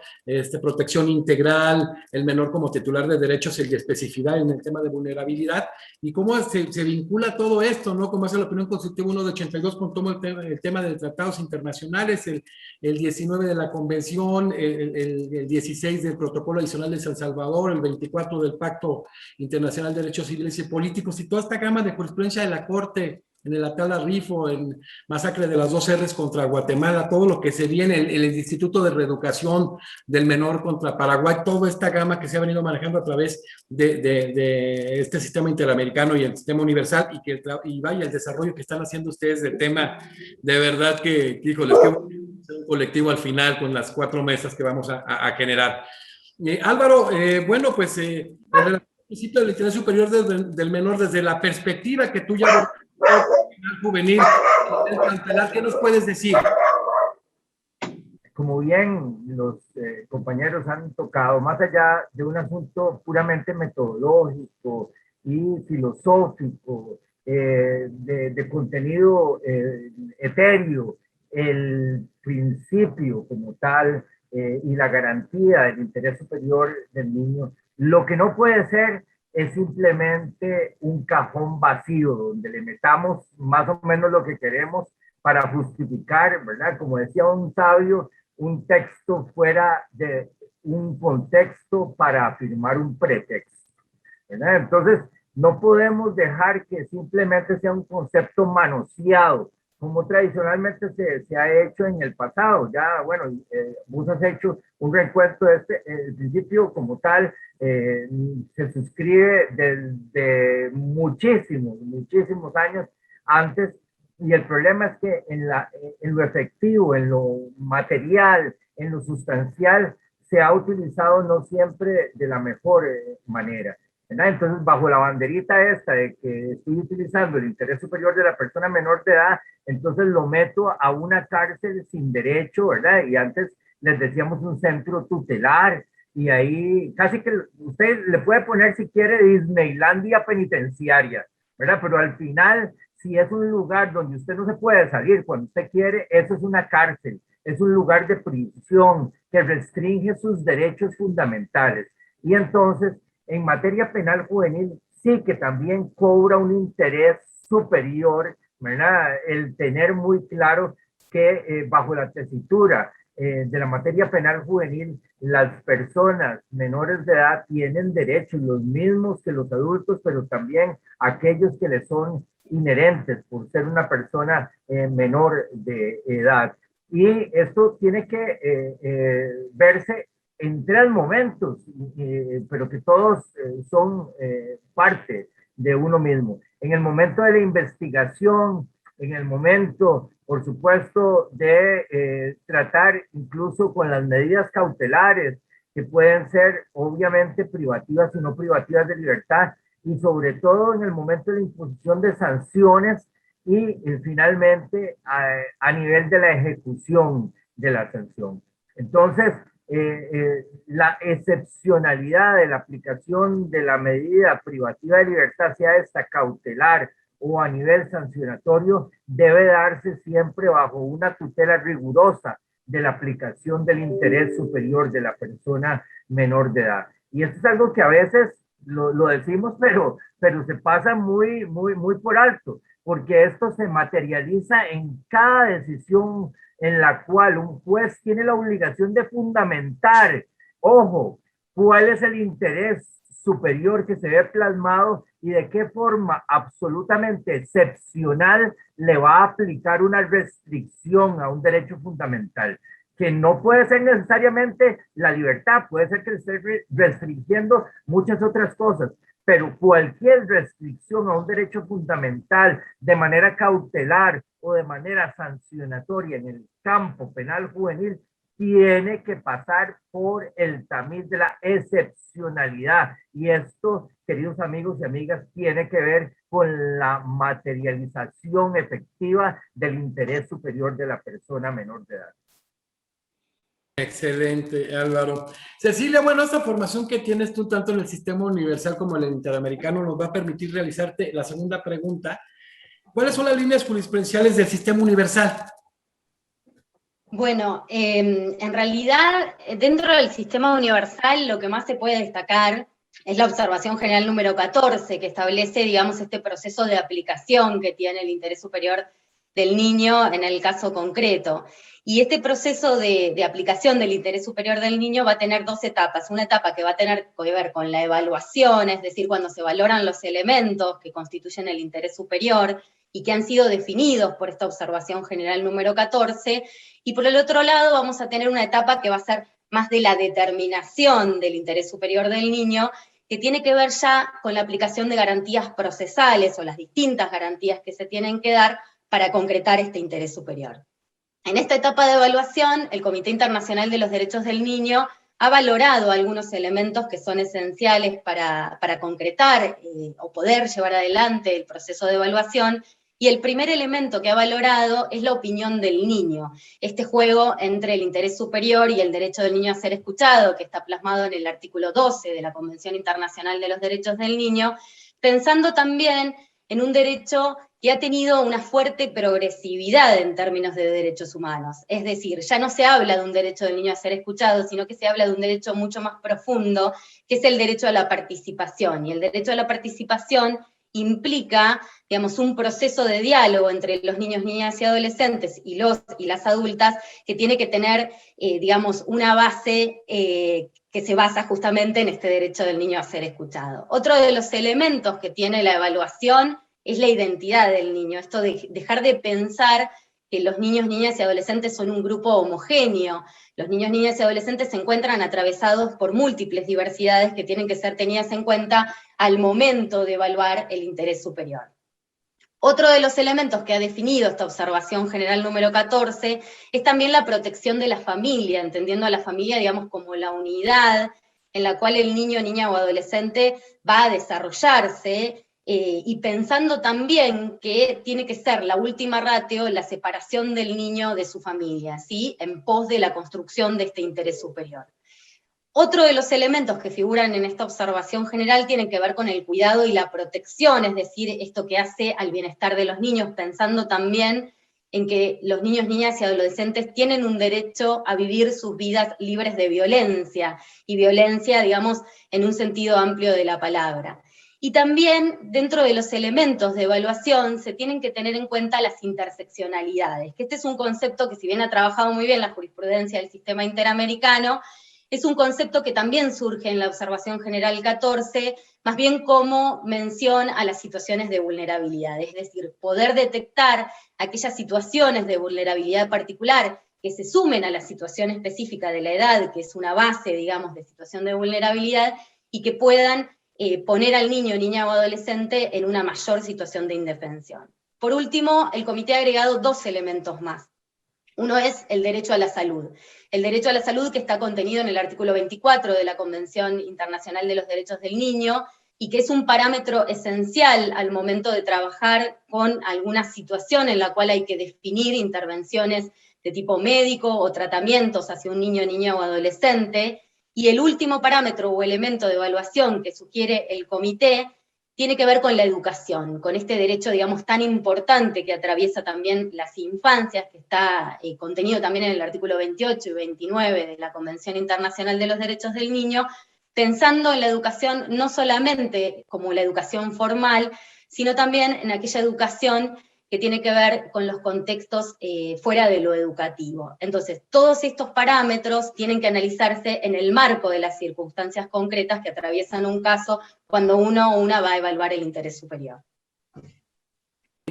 protección integral, el menor como titular de derechos y de especificidad en el tema de vulnerabilidad, y cómo se vincula todo esto, ¿no? Como hace la opinión consultiva 1 de 82, con todo el tema de tratados internacionales, el 19 de la Convención, el 16 del Protocolo Adicional de San Salvador, el 24 del Pacto Internacional de Derechos Civiles y Políticos, y toda esta gama de jurisprudencia de la Corte, en el Atala Rifo, en masacre de las 2 R's contra Guatemala, todo lo que se viene, el Instituto de Reeducación del Menor contra Paraguay, toda esta gama que se ha venido manejando a través de este sistema interamericano y el sistema universal, y vaya el desarrollo que están haciendo ustedes del tema, de verdad que, híjoles, qué un colectivo al final con las 4 mesas que vamos a generar. Álvaro, bueno, pues el principio del interés superior del menor desde la perspectiva que tú ya juvenil, ¿qué nos puedes decir? Como bien los compañeros han tocado, más allá de un asunto puramente metodológico y filosófico, de contenido etéreo, el principio como tal y la garantía del interés superior del niño, lo que no puede ser es simplemente un cajón vacío donde le metamos más o menos lo que queremos para justificar, ¿verdad? Como decía un sabio, un texto fuera de un contexto para afirmar un pretexto, ¿verdad? Entonces, no podemos dejar que simplemente sea un concepto manoseado, como tradicionalmente se ha hecho en el pasado. Ya, bueno, vos has hecho un recuento de el principio como tal, se suscribe desde muchísimos años antes, y el problema es que en lo efectivo, en lo material, en lo sustancial, se ha utilizado no siempre de la mejor manera, ¿verdad? Entonces, bajo la banderita esta de que estoy utilizando el interés superior de la persona menor de edad, entonces lo meto a una cárcel sin derecho, ¿verdad? Y antes les decíamos un centro tutelar, y ahí casi que usted le puede poner, si quiere, Disneylandia penitenciaria, ¿verdad? Pero al final, si es un lugar donde usted no se puede salir cuando usted quiere, eso es una cárcel, es un lugar de prisión que restringe sus derechos fundamentales. Y entonces, en materia penal juvenil, sí que también cobra un interés superior, ¿verdad? El tener muy claro que bajo la tesitura de la materia penal juvenil, las personas menores de edad tienen derechos, los mismos que los adultos, pero también aquellos que les son inherentes por ser una persona menor de edad. Y esto tiene que verse en 3 momentos, pero que todos son parte de uno mismo. En el momento de la investigación, en el momento, por supuesto, de tratar incluso con las medidas cautelares, que pueden ser obviamente privativas y no privativas de libertad, y sobre todo en el momento de la imposición de sanciones y finalmente a nivel de la ejecución de la sanción. Entonces, la excepcionalidad de la aplicación de la medida privativa de libertad, sea esta cautelar o a nivel sancionatorio, debe darse siempre bajo una tutela rigurosa de la aplicación del interés superior de la persona menor de edad. Y esto es algo que a veces lo decimos, pero se pasa muy por alto, porque esto se materializa en cada decisión en la cual un juez tiene la obligación de fundamentar, ojo, cuál es el interés superior que se ve plasmado y de qué forma absolutamente excepcional le va a aplicar una restricción a un derecho fundamental, que no puede ser necesariamente la libertad, puede ser que esté restringiendo muchas otras cosas, pero cualquier restricción a un derecho fundamental de manera cautelar o de manera sancionatoria en el campo penal juvenil tiene que pasar por el tamiz de la excepcionalidad. Y esto, queridos amigos y amigas, tiene que ver con la materialización efectiva del interés superior de la persona menor de edad. Excelente, Álvaro. Cecilia, bueno, esta formación que tienes tú tanto en el sistema universal como en el interamericano nos va a permitir realizarte la segunda pregunta. ¿Cuáles son las líneas jurisprudenciales del sistema universal? Bueno, en realidad, dentro del sistema universal, lo que más se puede destacar es la observación general número 14, que establece, digamos, este proceso de aplicación que tiene el interés superior del niño en el caso concreto. Y este proceso de aplicación del interés superior del niño va a tener dos etapas. Una etapa que va a tener que ver con la evaluación, es decir, cuando se valoran los elementos que constituyen el interés superior y que han sido definidos por esta observación general número 14, y por el otro lado vamos a tener una etapa que va a ser más de la determinación del interés superior del niño, que tiene que ver ya con la aplicación de garantías procesales o las distintas garantías que se tienen que dar para concretar este interés superior. En esta etapa de evaluación, el Comité Internacional de los Derechos del Niño ha valorado algunos elementos que son esenciales para concretar o poder llevar adelante el proceso de evaluación, y el primer elemento que ha valorado es la opinión del niño, este juego entre el interés superior y el derecho del niño a ser escuchado, que está plasmado en el artículo 12 de la Convención Internacional de los Derechos del Niño, pensando también en un derecho que ha tenido una fuerte progresividad en términos de derechos humanos. Es decir, ya no se habla de un derecho del niño a ser escuchado, sino que se habla de un derecho mucho más profundo, que es el derecho a la participación. Y el derecho a la participación implica, digamos, un proceso de diálogo entre los niños, niñas y adolescentes y las adultas, que tiene que tener, digamos, una base que se basa justamente en este derecho del niño a ser escuchado. Otro de los elementos que tiene la evaluación es la identidad del niño, esto de dejar de pensar que los niños, niñas y adolescentes son un grupo homogéneo. Los niños, niñas y adolescentes se encuentran atravesados por múltiples diversidades que tienen que ser tenidas en cuenta al momento de evaluar el interés superior. Otro de los elementos que ha definido esta observación general número 14 es también la protección de la familia, entendiendo a la familia, digamos, como la unidad en la cual el niño, niña o adolescente va a desarrollarse, y pensando también que tiene que ser la última ratio la separación del niño de su familia, ¿sí? En pos de la construcción de este interés superior. Otro de los elementos que figuran en esta observación general tiene que ver con el cuidado y la protección, es decir, esto que hace al bienestar de los niños, pensando también en que los niños, niñas y adolescentes tienen un derecho a vivir sus vidas libres de violencia, y violencia, digamos, en un sentido amplio de la palabra. Y también, dentro de los elementos de evaluación, se tienen que tener en cuenta las interseccionalidades, que este es un concepto que, si bien ha trabajado muy bien la jurisprudencia del sistema interamericano, es un concepto que también surge en la observación general 14, más bien como mención a las situaciones de vulnerabilidad, es decir, poder detectar aquellas situaciones de vulnerabilidad particular que se sumen a la situación específica de la edad, que es una base, digamos, de situación de vulnerabilidad, y que puedan poner al niño, niña o adolescente en una mayor situación de indefensión. Por último, el comité ha agregado dos elementos más. Uno es el derecho a la salud. El derecho a la salud, que está contenido en el artículo 24 de la Convención Internacional de los Derechos del Niño, y que es un parámetro esencial al momento de trabajar con alguna situación en la cual hay que definir intervenciones de tipo médico o tratamientos hacia un niño, niña o adolescente. Y el último parámetro o elemento de evaluación que sugiere el comité tiene que ver con la educación, con este derecho, digamos, tan importante que atraviesa también las infancias, que está contenido también en el artículo 28 y 29 de la Convención Internacional de los Derechos del Niño, pensando en la educación no solamente como la educación formal, sino también en aquella educación que tiene que ver con los contextos fuera de lo educativo. Entonces, todos estos parámetros tienen que analizarse en el marco de las circunstancias concretas que atraviesan un caso cuando uno o una va a evaluar el interés superior.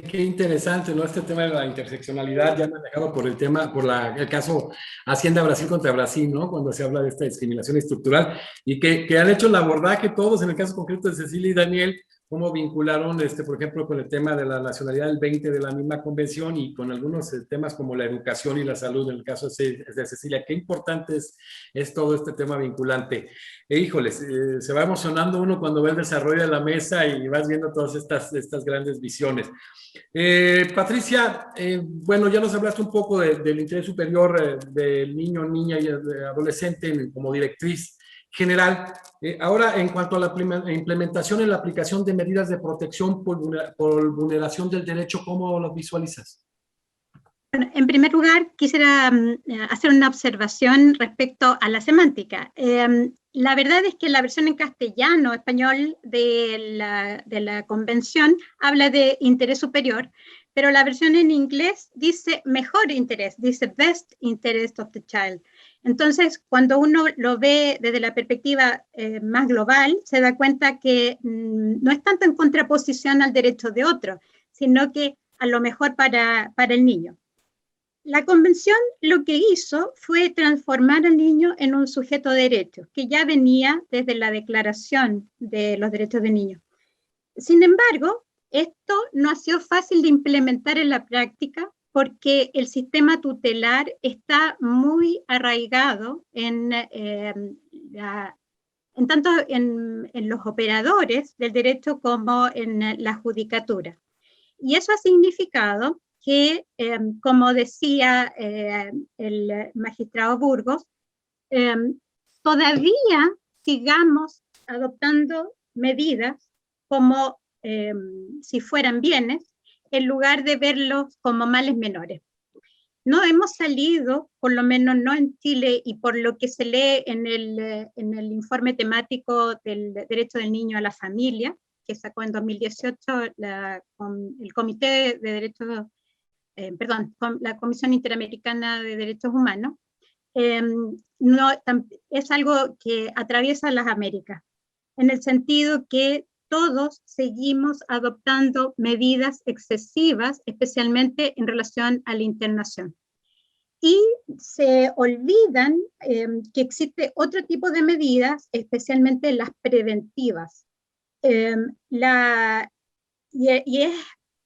Qué interesante, ¿no? Este tema de la interseccionalidad, ya manejado por el tema, por el caso Hacienda Brasil contra Brasil, ¿no? Cuando se habla de esta discriminación estructural, y que han hecho el abordaje todos, en el caso concreto de Cecilia y Daniel, cómo vincularon, por ejemplo, con el tema de la nacionalidad del 20 de la misma convención y con algunos temas como la educación y la salud, en el caso de Cecilia. Qué importante es todo este tema vinculante. Híjoles, se va emocionando uno cuando ve el desarrollo de la mesa y vas viendo todas estas grandes visiones. Patricia, bueno, ya nos hablaste un poco del interés superior del niño, niña y adolescente como directriz general. Ahora, en cuanto a la implementación en la aplicación de medidas de protección por vulneración del derecho, ¿cómo lo visualizas? Bueno, en primer lugar, quisiera hacer una observación respecto a la semántica. La verdad es que la versión en castellano, español de la convención habla de interés superior, pero la versión en inglés dice mejor interés, dice best interest of the child. Entonces, cuando uno lo ve desde la perspectiva más global, se da cuenta que no es tanto en contraposición al derecho de otro, sino que a lo mejor para el niño. La convención lo que hizo fue transformar al niño en un sujeto de derechos, que ya venía desde la Declaración de los Derechos del Niño. Sin embargo, esto no ha sido fácil de implementar en la práctica porque el sistema tutelar está muy arraigado tanto en los operadores del derecho como en la judicatura. Y eso ha significado que, como decía el magistrado Burgos, todavía sigamos adoptando medidas como si fueran bienes, en lugar de verlos como males menores. No hemos salido, por lo menos no en Chile, y por lo que se lee en el informe temático del derecho del niño a la familia, que sacó en 2018 el Comité de Derechos, la Comisión Interamericana de Derechos Humanos, es algo que atraviesa las Américas, en el sentido que todos seguimos adoptando medidas excesivas, especialmente en relación a la internación. Y se olvidan que existe otro tipo de medidas, especialmente las preventivas.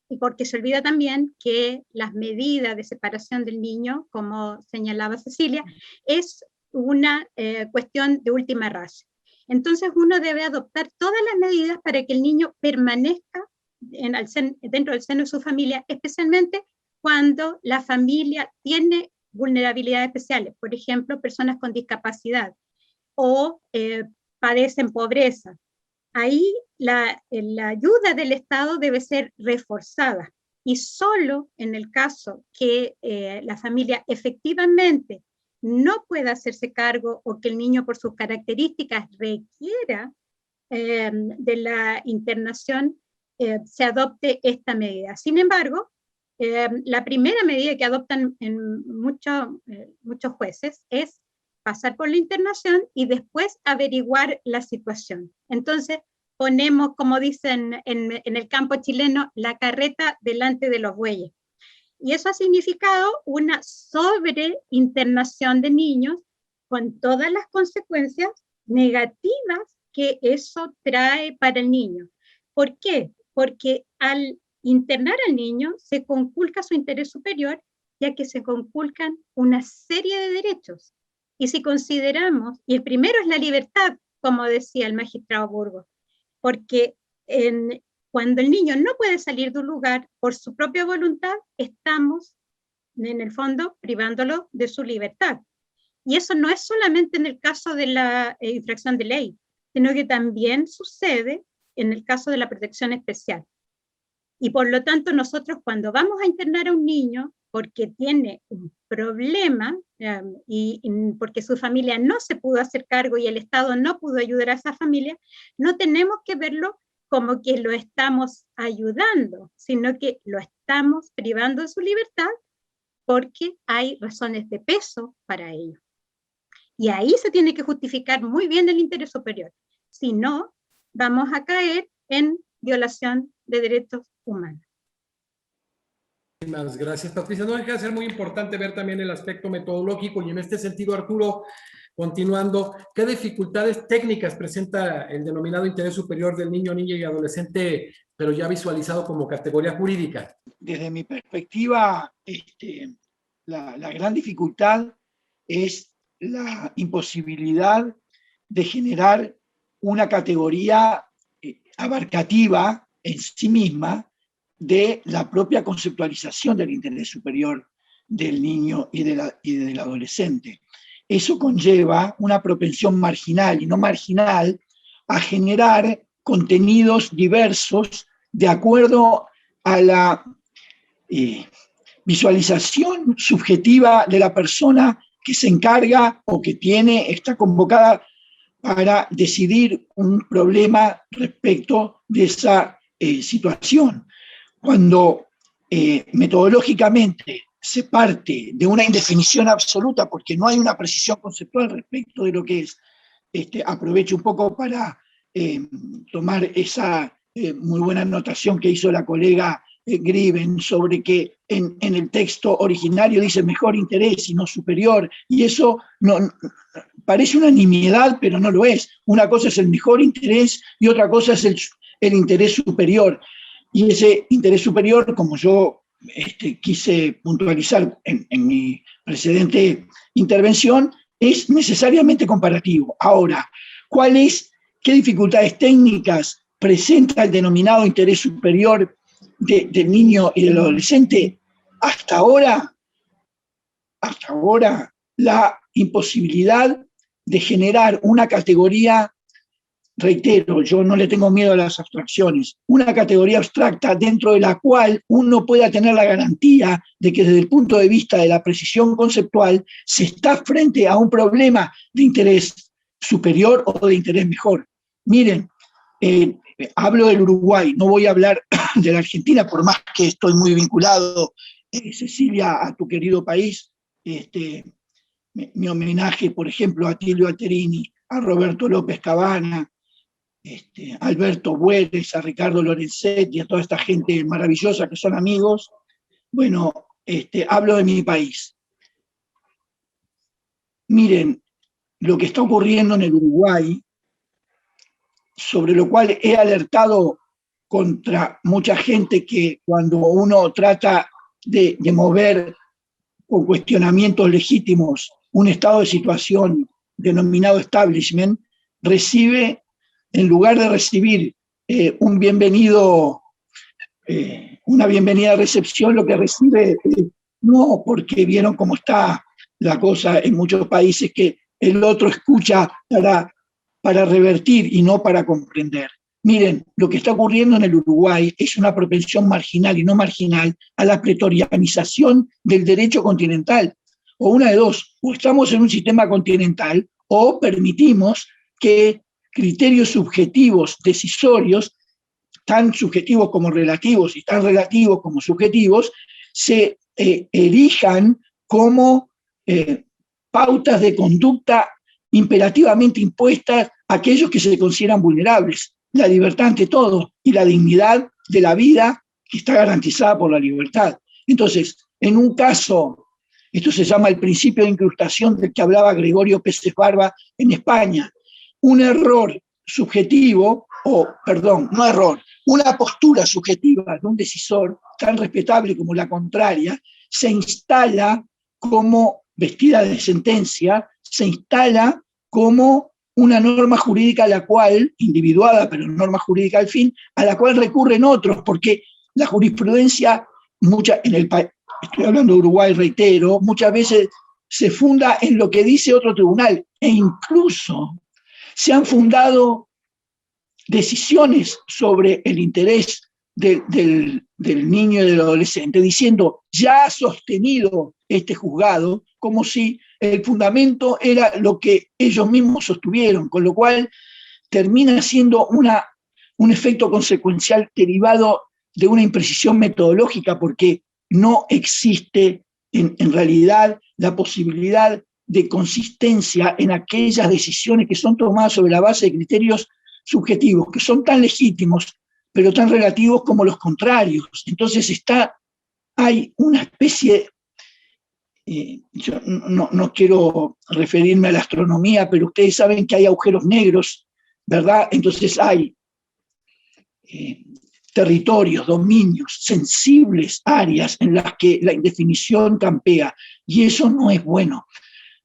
Y porque se olvida también que las medidas de separación del niño, como señalaba Cecilia, es una cuestión de última ratio. Entonces uno debe adoptar todas las medidas para que el niño permanezca dentro del seno de su familia, especialmente cuando la familia tiene vulnerabilidades especiales, por ejemplo, personas con discapacidad o padecen pobreza. Ahí la ayuda del Estado debe ser reforzada, y solo en el caso que la familia efectivamente no pueda hacerse cargo o que el niño por sus características requiera de la internación, se adopte esta medida. Sin embargo, la primera medida que adoptan en muchos jueces es pasar por la internación y después averiguar la situación. Entonces, ponemos, como dicen en el campo chileno, la carreta delante de los bueyes. Y eso ha significado una sobreinternación de niños con todas las consecuencias negativas que eso trae para el niño. ¿Por qué? Porque al internar al niño se conculca su interés superior, ya que se conculcan una serie de derechos. Y si consideramos, y el primero es la libertad, como decía el magistrado Burgos, porque cuando el niño no puede salir de un lugar por su propia voluntad, estamos, en el fondo, privándolo de su libertad. Y eso no es solamente en el caso de la infracción de ley, sino que también sucede en el caso de la protección especial. Y por lo tanto, nosotros cuando vamos a internar a un niño porque tiene un problema y porque su familia no se pudo hacer cargo y el Estado no pudo ayudar a esa familia, no tenemos que verlo como que lo estamos ayudando, sino que lo estamos privando de su libertad porque hay razones de peso para ello. Y ahí se tiene que justificar muy bien el interés superior. Si no, vamos a caer en violación de derechos humanos. Muchísimas gracias, Patricia. No deja de ser muy importante ver también el aspecto metodológico y en este sentido, Arturo, continuando, ¿qué dificultades técnicas presenta el denominado interés superior del niño, niña y adolescente, pero ya visualizado como categoría jurídica? Desde mi perspectiva, la gran dificultad es la imposibilidad de generar una categoría abarcativa en sí misma de la propia conceptualización del interés superior del niño y del adolescente. Eso conlleva una propensión marginal y no marginal a generar contenidos diversos de acuerdo a la visualización subjetiva de la persona que se encarga o que está convocada para decidir un problema respecto de esa situación. Cuando metodológicamente se parte de una indefinición absoluta porque no hay una precisión conceptual respecto de lo que es, aprovecho un poco para tomar esa muy buena anotación que hizo la colega Griven sobre que en el texto originario dice mejor interés y no superior, y eso parece una nimiedad, pero no lo es. Una cosa es el mejor interés y otra cosa es el interés superior. Y ese interés superior, como yo quise puntualizar en mi precedente intervención, es necesariamente comparativo. Ahora, ¿qué dificultades técnicas presenta el denominado interés superior del niño y del adolescente? Hasta ahora, la imposibilidad de generar una categoría, reitero, yo no le tengo miedo a las abstracciones, una categoría abstracta dentro de la cual uno pueda tener la garantía de que desde el punto de vista de la precisión conceptual se está frente a un problema de interés superior o de interés mejor. Miren, hablo del Uruguay, no voy a hablar de la Argentina, por más que estoy muy vinculado, Cecilia, a tu querido país. Mi homenaje, por ejemplo, a Tilio Alterini, a Roberto López Cabana, a Alberto Bueres, a Ricardo Lorenzetti, a toda esta gente maravillosa que son amigos. Bueno, hablo de mi país. Miren, lo que está ocurriendo en el Uruguay, sobre lo cual he alertado contra mucha gente que cuando uno trata de mover con cuestionamientos legítimos un estado de situación denominado establishment, recibe, en lugar de recibir una bienvenida recepción, lo que recibe, no, porque vieron cómo está la cosa en muchos países, que el otro escucha para revertir y no para comprender. Miren, lo que está ocurriendo en el Uruguay es una propensión marginal y no marginal a la pretorianización del derecho continental. O una de dos, o estamos en un sistema continental o permitimos que criterios subjetivos decisorios, tan subjetivos como relativos y tan relativos como subjetivos, se elijan como pautas de conducta imperativamente impuestas a aquellos que se consideran vulnerables. La libertad ante todo y la dignidad de la vida que está garantizada por la libertad. Entonces, en un caso, esto se llama el principio de incrustación del que hablaba Gregorio Pérez Barba en España, un error subjetivo, una postura subjetiva de un decisor tan respetable como la contraria, se instala como vestida de sentencia, se instala como una norma jurídica a la cual, individuada, pero norma jurídica al fin, a la cual recurren otros, porque la jurisprudencia, estoy hablando de Uruguay, reitero, muchas veces se funda en lo que dice otro tribunal, e incluso se han fundado decisiones sobre el interés del niño y del adolescente, diciendo, ya ha sostenido este juzgado, como si el fundamento era lo que ellos mismos sostuvieron, con lo cual termina siendo un efecto consecuencial derivado de una imprecisión metodológica, porque no existe en realidad la posibilidad de consistencia en aquellas decisiones que son tomadas sobre la base de criterios subjetivos, que son tan legítimos, pero tan relativos como los contrarios. Entonces hay una especie, yo no quiero referirme a la astronomía, pero ustedes saben que hay agujeros negros, ¿verdad? Entonces hay territorios, dominios, sensibles áreas en las que la indefinición campea, y eso no es bueno.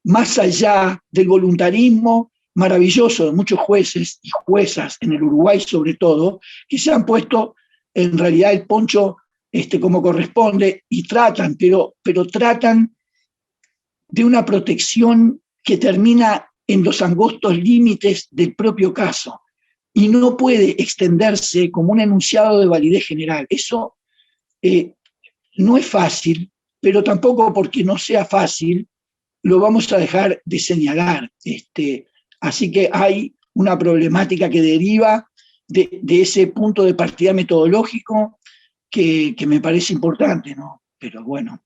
Más allá del voluntarismo maravilloso de muchos jueces y juezas en el Uruguay sobre todo, que se han puesto en realidad el poncho como corresponde y tratan, pero tratan de una protección que termina en los angostos límites del propio caso y no puede extenderse como un enunciado de validez general. Eso no es fácil, pero tampoco porque no sea fácil lo vamos a dejar de señalar. Así que hay una problemática que deriva de ese punto de partida metodológico que me parece importante, ¿no? Pero bueno,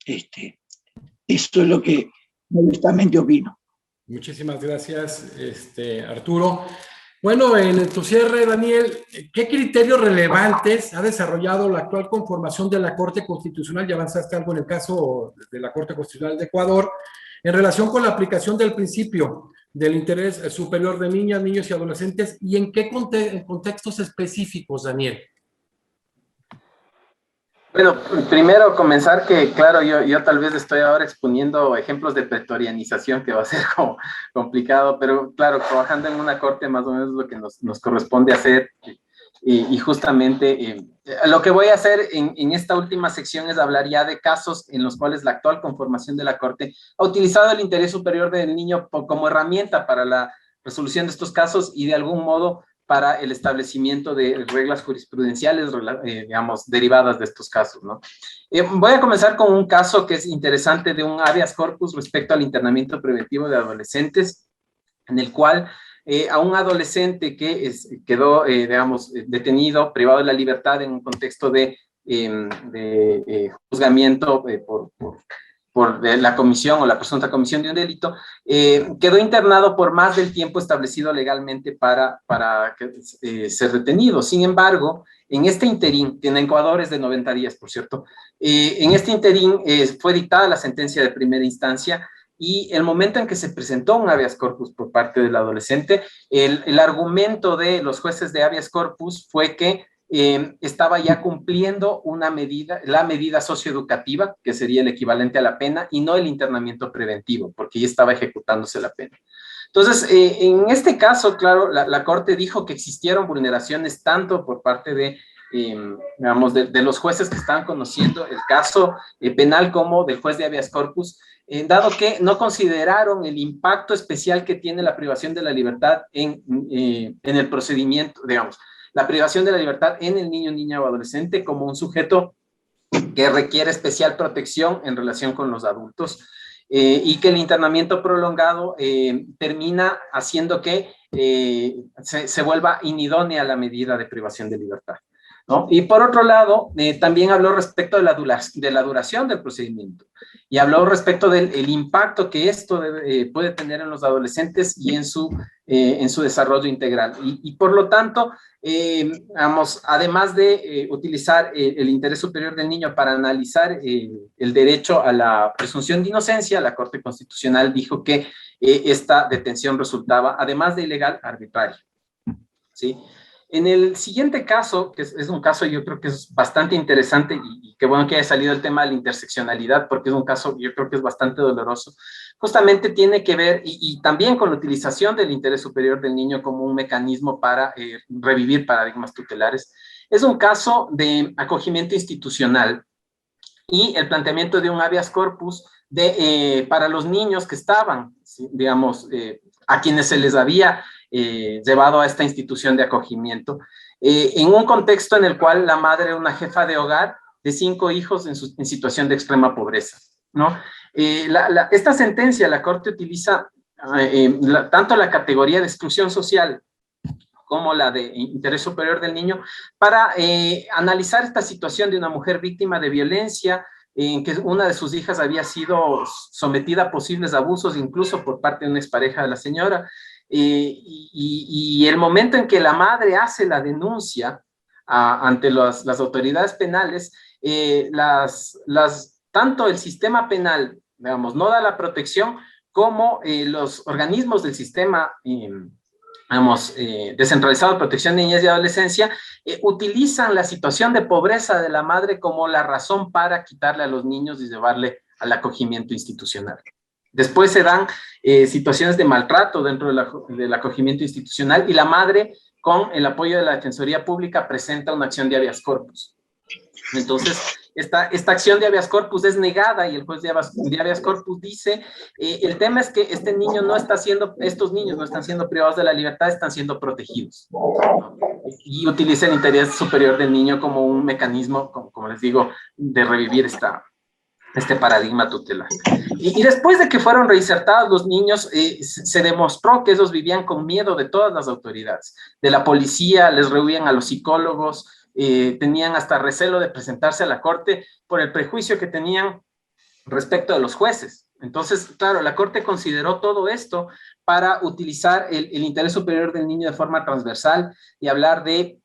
esto es lo que modestamente opino. Muchísimas gracias, Arturo. Bueno, en tu cierre, Daniel, ¿qué criterios relevantes ha desarrollado la actual conformación de la Corte Constitucional? Ya avanzaste algo en el caso de la Corte Constitucional de Ecuador, en relación con la aplicación del principio del interés superior de niñas, niños y adolescentes, y en qué contextos específicos, Daniel. Bueno, primero comenzar que, claro, yo tal vez estoy ahora exponiendo ejemplos de pretorianización que va a ser como complicado, pero claro, trabajando en una corte más o menos lo que nos corresponde hacer y justamente lo que voy a hacer en esta última sección es hablar ya de casos en los cuales la actual conformación de la corte ha utilizado el interés superior del niño como herramienta para la resolución de estos casos y de algún modo para el establecimiento de reglas jurisprudenciales, digamos, derivadas de estos casos, ¿no? Voy a comenzar con un caso que es interesante de un habeas corpus respecto al internamiento preventivo de adolescentes, en el cual a un adolescente que quedó, digamos, detenido, privado de la libertad en un contexto de juzgamiento por la comisión o la presunta comisión de un delito, quedó internado por más del tiempo establecido legalmente para ser detenido. Sin embargo, en este interín, que en Ecuador es de 90 días, por cierto, en este interín fue dictada la sentencia de primera instancia y el momento en que se presentó un habeas corpus por parte del adolescente, el argumento de los jueces de habeas corpus fue que estaba ya cumpliendo la medida socioeducativa, que sería el equivalente a la pena, y no el internamiento preventivo, porque ya estaba ejecutándose la pena. Entonces, en este caso, claro, la Corte dijo que existieron vulneraciones tanto por parte digamos, de los jueces que estaban conociendo el caso penal como del juez de habeas corpus, dado que no consideraron el impacto especial que tiene la privación de la libertad en el procedimiento, digamos, la privación de la libertad en el niño, niña o adolescente como un sujeto que requiere especial protección en relación con los adultos y que el internamiento prolongado termina haciendo que se vuelva inidónea la medida de privación de libertad, ¿no? Y por otro lado, también habló respecto de la duración del procedimiento y habló respecto del impacto que esto puede tener en los adolescentes y en su desarrollo integral. Y por lo tanto, vamos, además de utilizar el interés superior del niño para analizar el derecho a la presunción de inocencia, la Corte Constitucional dijo que esta detención resultaba, además de ilegal, arbitraria, ¿sí? En el siguiente caso, que es un caso yo creo que es bastante interesante y qué bueno que haya salido el tema de la interseccionalidad, porque es un caso yo creo que es bastante doloroso, justamente tiene que ver y también con la utilización del interés superior del niño como un mecanismo para revivir paradigmas tutelares. Es un caso de acogimiento institucional y el planteamiento de un habeas corpus para los niños que estaban, digamos, a quienes se les había llevado a esta institución de acogimiento, en un contexto en el cual la madre era una jefa de hogar de 5 hijos en situación de extrema pobreza, ¿no? Esta sentencia, la Corte utiliza tanto la categoría de exclusión social como la de interés superior del niño, para analizar esta situación de una mujer víctima de violencia, en que una de sus hijas había sido sometida a posibles abusos, incluso por parte de una expareja de la señora, y el momento en que la madre hace la denuncia ante las autoridades penales, tanto el sistema penal, digamos, no da la protección, como los organismos del sistema descentralizado de protección de niñez y adolescencia, utilizan la situación de pobreza de la madre como la razón para quitarle a los niños y llevarle al acogimiento institucional. Después se dan situaciones de maltrato dentro del acogimiento institucional y la madre, con el apoyo de la Defensoría Pública, presenta una acción de habeas corpus. Entonces, esta acción de habeas corpus es negada y el juez de habeas corpus dice, el tema es que estos niños no están siendo privados de la libertad, están siendo protegidos. Y utiliza el interés superior del niño como un mecanismo, como les digo, de revivir este paradigma tutelar. Y después de que fueron reinsertados los niños, se demostró que ellos vivían con miedo de todas las autoridades, de la policía, les rehuían a los psicólogos, tenían hasta recelo de presentarse a la corte por el prejuicio que tenían respecto de los jueces. Entonces, claro, la corte consideró todo esto para utilizar el interés superior del niño de forma transversal y hablar de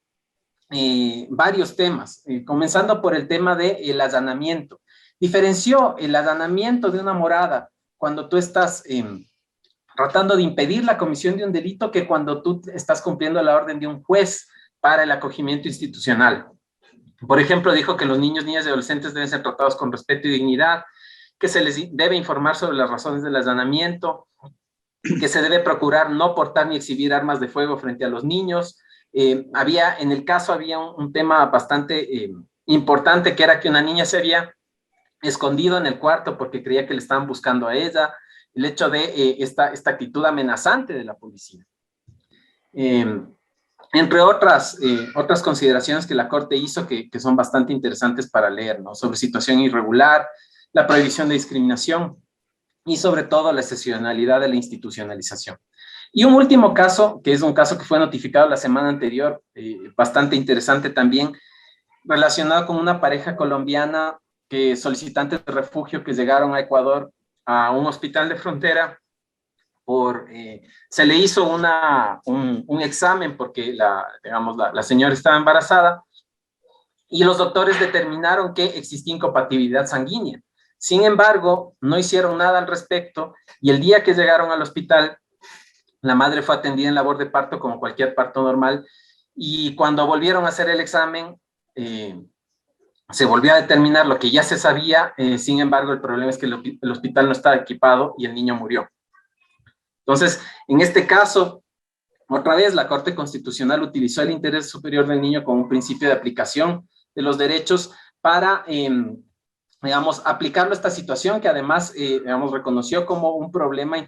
varios temas, comenzando por el tema del allanamiento. Diferenció el allanamiento de una morada cuando tú estás tratando de impedir la comisión de un delito que cuando tú estás cumpliendo la orden de un juez para el acogimiento institucional. Por ejemplo, dijo que los niños, niñas y adolescentes deben ser tratados con respeto y dignidad, que se les debe informar sobre las razones del allanamiento, que se debe procurar no portar ni exhibir armas de fuego frente a los niños. En el caso había un tema bastante importante, que era que una niña se había escondido en el cuarto porque creía que le estaban buscando a ella, el hecho de esta actitud amenazante de la policía. Entre otras consideraciones que la Corte hizo que son bastante interesantes para leer, ¿no? Sobre situación irregular, la prohibición de discriminación y sobre todo la excepcionalidad de la institucionalización. Y un último caso, que es un caso que fue notificado la semana anterior, bastante interesante también, relacionado con una pareja colombiana que solicitantes de refugio que llegaron a Ecuador a un hospital de frontera. Se le hizo un examen porque la señora estaba embarazada y los doctores determinaron que existía incompatibilidad sanguínea. Sin embargo, no hicieron nada al respecto y el día que llegaron al hospital, la madre fue atendida en labor de parto como cualquier parto normal y cuando volvieron a hacer el examen, se volvió a determinar lo que ya se sabía, sin embargo, el problema es que el hospital no estaba equipado y el niño murió. Entonces, en este caso, otra vez la Corte Constitucional utilizó el interés superior del niño como un principio de aplicación de los derechos para, aplicarlo a esta situación que además, reconoció como un problema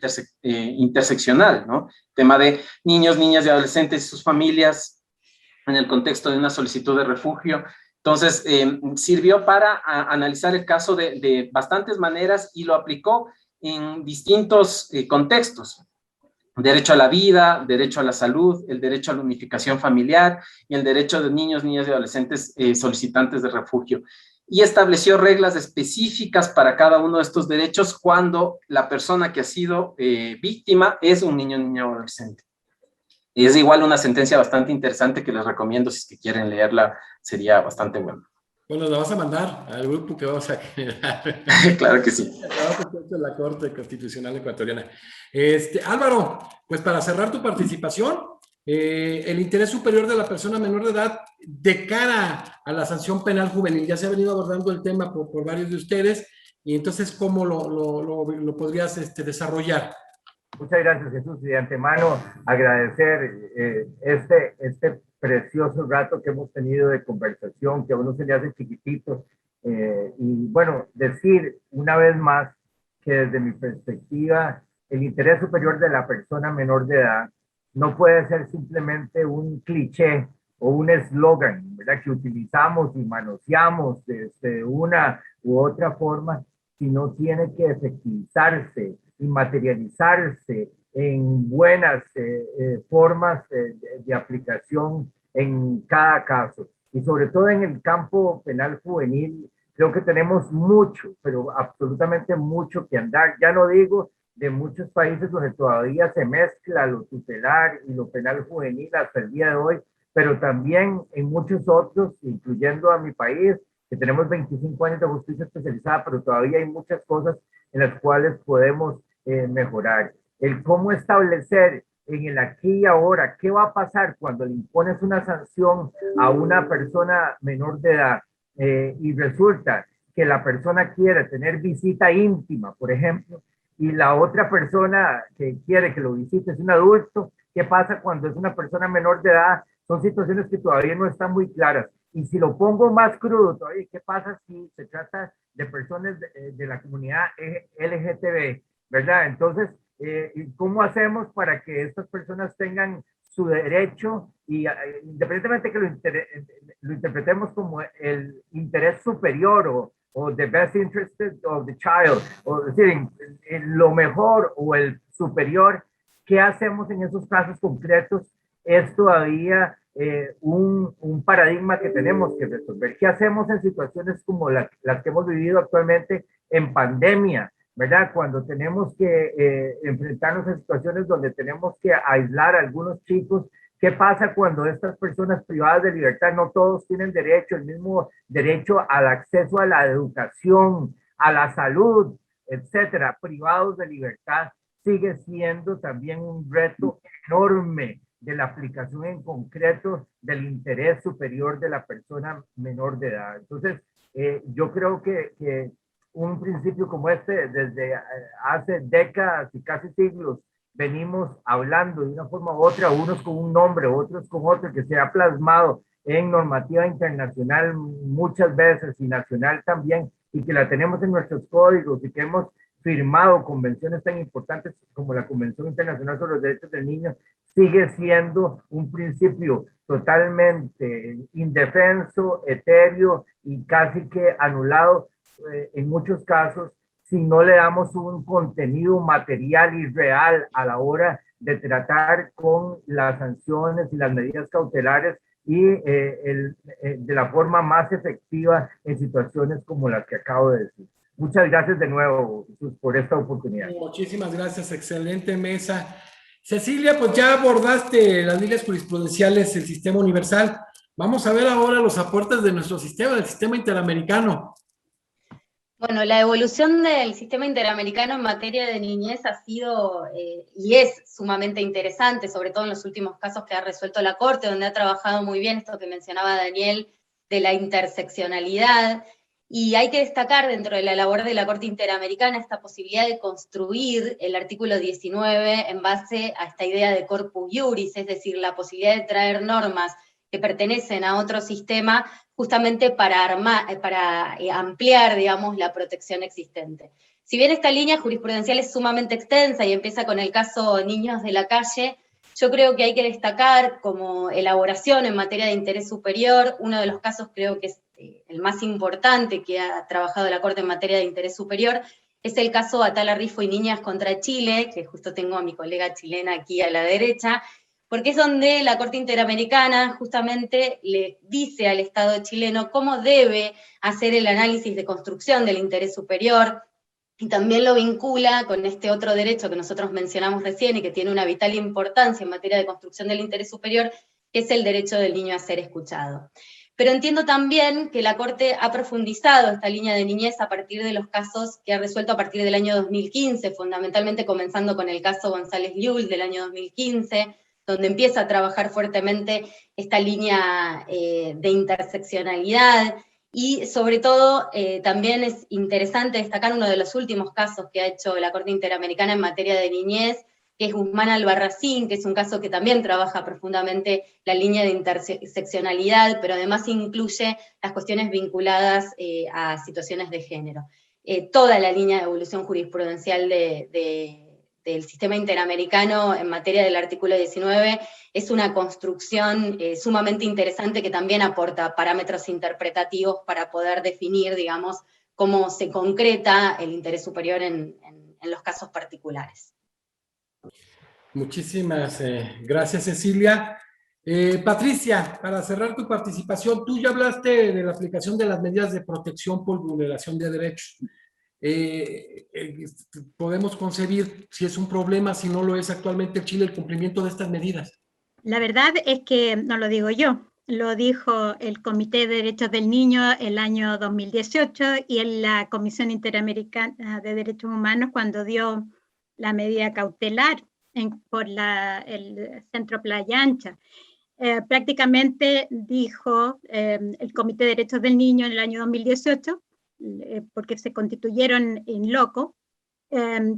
interseccional, ¿no? Tema de niños, niñas y adolescentes y sus familias en el contexto de una solicitud de refugio. Entonces, sirvió para analizar el caso de bastantes maneras y lo aplicó en distintos contextos. Derecho a la vida, derecho a la salud, el derecho a la unificación familiar y el derecho de niños, niñas y adolescentes solicitantes de refugio. Y estableció reglas específicas para cada uno de estos derechos cuando la persona que ha sido víctima es un niño, niña o adolescente. Es igual una sentencia bastante interesante que les recomiendo, si es que quieren leerla, sería bastante bueno. Bueno, la vas a mandar al grupo que vamos a generar. Claro que sí. La Corte Constitucional Ecuatoriana. Álvaro, pues para cerrar tu participación, el interés superior de la persona menor de edad de cara a la sanción penal juvenil. Ya se ha venido abordando el tema por varios de ustedes, y entonces, ¿cómo lo podrías desarrollar? Muchas gracias, Jesús, y de antemano agradecer este precioso rato que hemos tenido de conversación, que a uno se le hace chiquitito, y bueno, decir una vez más que desde mi perspectiva, el interés superior de la persona menor de edad no puede ser simplemente un cliché o un eslogan, ¿verdad?, que utilizamos y manoseamos de una u otra forma, sino tiene que efectivizarse y materializarse en buenas formas de aplicación en cada caso. Y sobre todo en el campo penal juvenil, creo que tenemos mucho, pero absolutamente mucho que andar. Ya no digo de muchos países donde todavía se mezcla lo tutelar y lo penal juvenil hasta el día de hoy, pero también en muchos otros, incluyendo a mi país, que tenemos 25 años de justicia especializada, pero todavía hay muchas cosas en las cuales podemos mejorar. El cómo establecer en el aquí y ahora qué va a pasar cuando le impones una sanción a una persona menor de edad y resulta que la persona quiere tener visita íntima, por ejemplo, y la otra persona que quiere que lo visite es un adulto. ¿Qué pasa cuando es una persona menor de edad? Son situaciones que todavía no están muy claras. Y si lo pongo más crudo todavía, ¿qué pasa si se trata de personas de la comunidad LGTB, ¿verdad? Entonces, ¿cómo hacemos para que estas personas tengan su derecho y independientemente que lo interpretemos como el interés superior o the best interest of the child, o decir, lo mejor o el superior, ¿qué hacemos en esos casos concretos? Es todavía un paradigma que tenemos que resolver. ¿Qué hacemos en situaciones como las que hemos vivido actualmente en pandemia, ¿verdad? Cuando tenemos que enfrentarnos a situaciones donde tenemos que aislar a algunos chicos. ¿Qué pasa cuando estas personas privadas de libertad, no todos tienen derecho, el mismo derecho al acceso a la educación, a la salud, etcétera, privados de libertad? Sigue siendo también un reto enorme de la aplicación en concreto del interés superior de la persona menor de edad. Entonces, yo creo que un principio como este, desde hace décadas y casi siglos, venimos hablando de una forma u otra, unos con un nombre, otros con otro, que se ha plasmado en normativa internacional muchas veces y nacional también, y que la tenemos en nuestros códigos y que hemos firmado convenciones tan importantes como la Convención Internacional sobre los Derechos del Niño, sigue siendo un principio totalmente indefenso, etéreo y casi que anulado en muchos casos si no le damos un contenido material y real a la hora de tratar con las sanciones y las medidas cautelares y de la forma más efectiva en situaciones como las que acabo de decir. Muchas gracias de nuevo, Jesús, por esta oportunidad. Muchísimas gracias, excelente mesa. Cecilia, pues ya abordaste las líneas jurisprudenciales del sistema universal. Vamos a ver ahora los aportes de nuestro sistema, del sistema interamericano. Bueno, la evolución del sistema interamericano en materia de niñez ha sido y es sumamente interesante, sobre todo en los últimos casos que ha resuelto la Corte, donde ha trabajado muy bien esto que mencionaba Daniel, de la interseccionalidad. Y hay que destacar dentro de la labor de la Corte Interamericana esta posibilidad de construir el artículo 19 en base a esta idea de corpus iuris, es decir, la posibilidad de traer normas que pertenecen a otro sistema justamente para ampliar, digamos, la protección existente. Si bien esta línea jurisprudencial es sumamente extensa y empieza con el caso Niños de la Calle, yo creo que hay que destacar como elaboración en materia de interés superior, uno de los casos creo que es el más importante que ha trabajado la Corte en materia de interés superior, es el caso Atala Rifo y Niñas contra Chile, que justo tengo a mi colega chilena aquí a la derecha, porque es donde la Corte Interamericana justamente le dice al Estado chileno cómo debe hacer el análisis de construcción del interés superior, y también lo vincula con este otro derecho que nosotros mencionamos recién y que tiene una vital importancia en materia de construcción del interés superior, que es el derecho del niño a ser escuchado. Pero entiendo también que la Corte ha profundizado esta línea de niñez a partir de los casos que ha resuelto a partir del año 2015, fundamentalmente comenzando con el caso González Llull del año 2015, donde empieza a trabajar fuertemente esta línea de interseccionalidad, y sobre todo también es interesante destacar uno de los últimos casos que ha hecho la Corte Interamericana en materia de niñez, que es Guzmán Albarracín, que es un caso que también trabaja profundamente la línea de interseccionalidad, pero además incluye las cuestiones vinculadas a situaciones de género. Toda la línea de evolución jurisprudencial del sistema interamericano en materia del artículo 19 es una construcción sumamente interesante que también aporta parámetros interpretativos para poder definir, digamos, cómo se concreta el interés superior en los casos particulares. Muchísimas gracias, Cecilia. Patricia, para cerrar tu participación, tú ya hablaste de la aplicación de las medidas de protección por vulneración de derechos. Podemos concebir si es un problema, si no lo es actualmente en Chile, el cumplimiento de estas medidas. La verdad es que no lo digo yo, lo dijo el Comité de Derechos del Niño el año 2018 y en la Comisión Interamericana de Derechos Humanos cuando dio la medida cautelar por el Centro Playa Ancha. Prácticamente dijo el Comité de Derechos del Niño en el año 2018, porque se constituyeron in loco,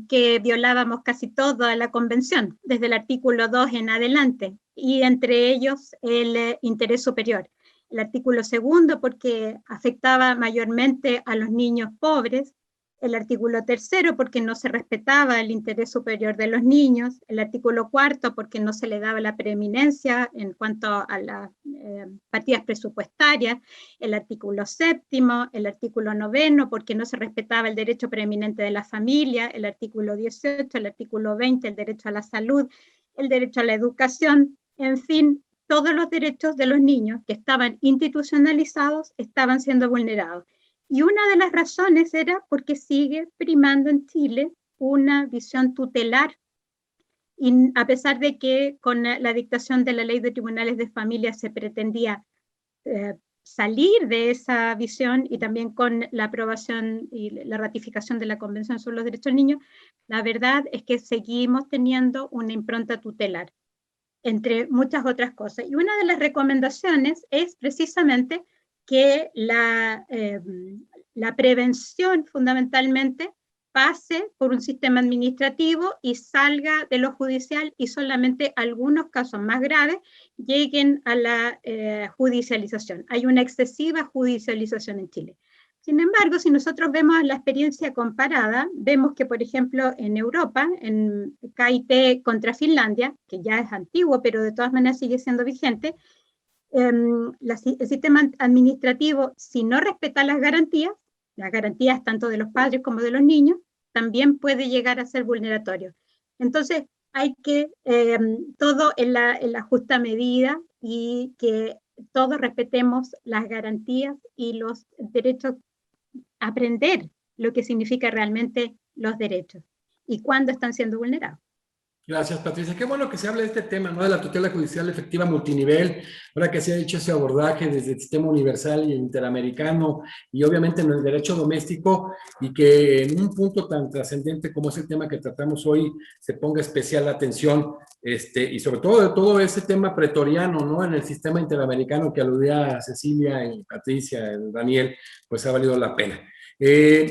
que violábamos casi toda la convención, desde el artículo 2 en adelante, y entre ellos el interés superior. El artículo 2 porque afectaba mayormente a los niños pobres, el artículo 3 porque no se respetaba el interés superior de los niños, el artículo 4 porque no se le daba la preeminencia en cuanto a las partidas presupuestarias, el artículo 7, el artículo 9 porque no se respetaba el derecho preeminente de la familia, el artículo 18, el artículo 20, el derecho a la salud, el derecho a la educación, en fin, todos los derechos de los niños que estaban institucionalizados estaban siendo vulnerados. Y una de las razones era porque sigue primando en Chile una visión tutelar, y a pesar de que con la dictación de la Ley de Tribunales de Familia se pretendía salir de esa visión y también con la aprobación y la ratificación de la Convención sobre los Derechos del Niño, la verdad es que seguimos teniendo una impronta tutelar, entre muchas otras cosas. Y una de las recomendaciones es precisamente que la prevención fundamentalmente pase por un sistema administrativo y salga de lo judicial y solamente algunos casos más graves lleguen a la judicialización. Hay una excesiva judicialización en Chile. Sin embargo, si nosotros vemos la experiencia comparada, vemos que, por ejemplo, en Europa, en KIT contra Finlandia, que ya es antiguo, pero de todas maneras sigue siendo vigente, el sistema administrativo, si no respeta las garantías tanto de los padres como de los niños, también puede llegar a ser vulneratorio. Entonces, hay que todo en la justa medida y que todos respetemos las garantías y los derechos, aprender lo que significa realmente los derechos y cuándo están siendo vulnerados. Gracias, Patricia. Qué bueno que se hable de este tema, ¿no? De la tutela judicial efectiva multinivel, ahora que se ha hecho ese abordaje desde el sistema universal y interamericano, y obviamente en el derecho doméstico, y que en un punto tan trascendente como es el tema que tratamos hoy, se ponga especial atención, y sobre todo de todo ese tema pretoriano, ¿no? En el sistema interamericano que aludía a Cecilia y Patricia, Daniel, pues ha valido la pena.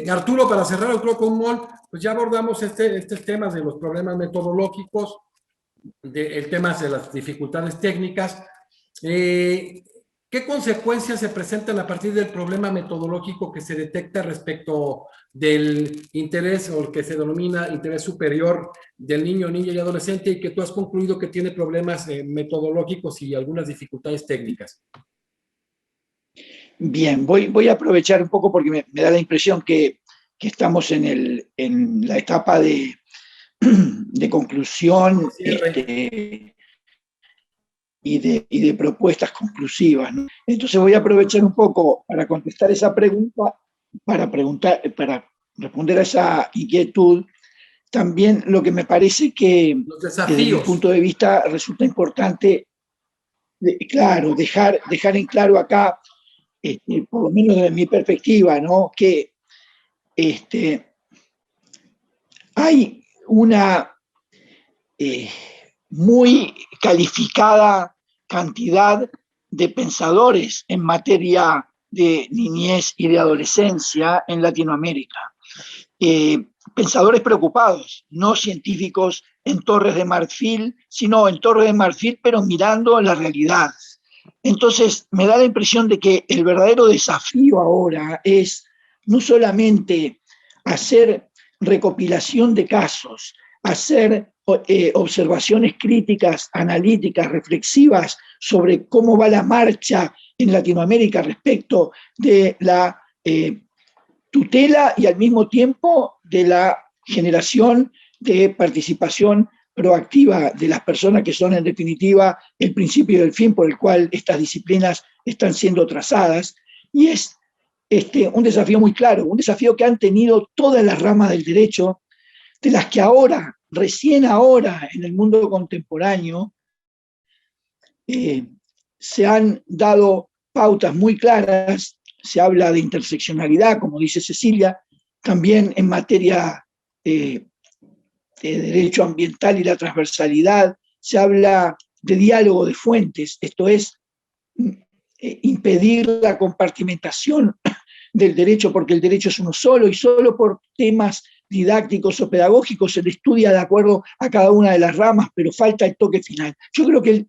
Arturo, para cerrar el Crocomol, pues ya abordamos estos temas de los problemas metodológicos, el tema de las dificultades técnicas. ¿Qué consecuencias se presentan a partir del problema metodológico que se detecta respecto del interés o el que se denomina interés superior del niño, niña y adolescente, y que tú has concluido que tiene problemas metodológicos y algunas dificultades técnicas? Bien, voy a aprovechar un poco porque me da la impresión que estamos en la etapa de conclusión y de propuestas conclusivas, ¿no? Entonces voy a aprovechar un poco para contestar esa pregunta, para responder a esa inquietud. También lo que me parece que desde mi punto de vista resulta importante, claro, dejar en claro acá, por lo menos desde mi perspectiva, ¿no? Que hay una muy calificada cantidad de pensadores en materia de niñez y de adolescencia en Latinoamérica. Pensadores preocupados, no científicos en Torres de Marfil, sino en Torres de Marfil, pero mirando la realidad. Entonces, me da la impresión de que el verdadero desafío ahora es no solamente hacer recopilación de casos, hacer observaciones críticas, analíticas, reflexivas sobre cómo va la marcha en Latinoamérica respecto de la tutela y al mismo tiempo de la generación de participación proactiva de las personas que son en definitiva el principio y el fin por el cual estas disciplinas están siendo trazadas. Y es un desafío muy claro, un desafío que han tenido todas las ramas del derecho, de las que ahora, recién ahora, en el mundo contemporáneo, se han dado pautas muy claras. Se habla de interseccionalidad, como dice Cecilia, también en materia de derecho ambiental y la transversalidad, se habla de diálogo de fuentes, esto es, impedir la compartimentación del derecho, porque el derecho es uno solo y solo por temas didácticos o pedagógicos se le estudia de acuerdo a cada una de las ramas, pero falta el toque final. Yo creo que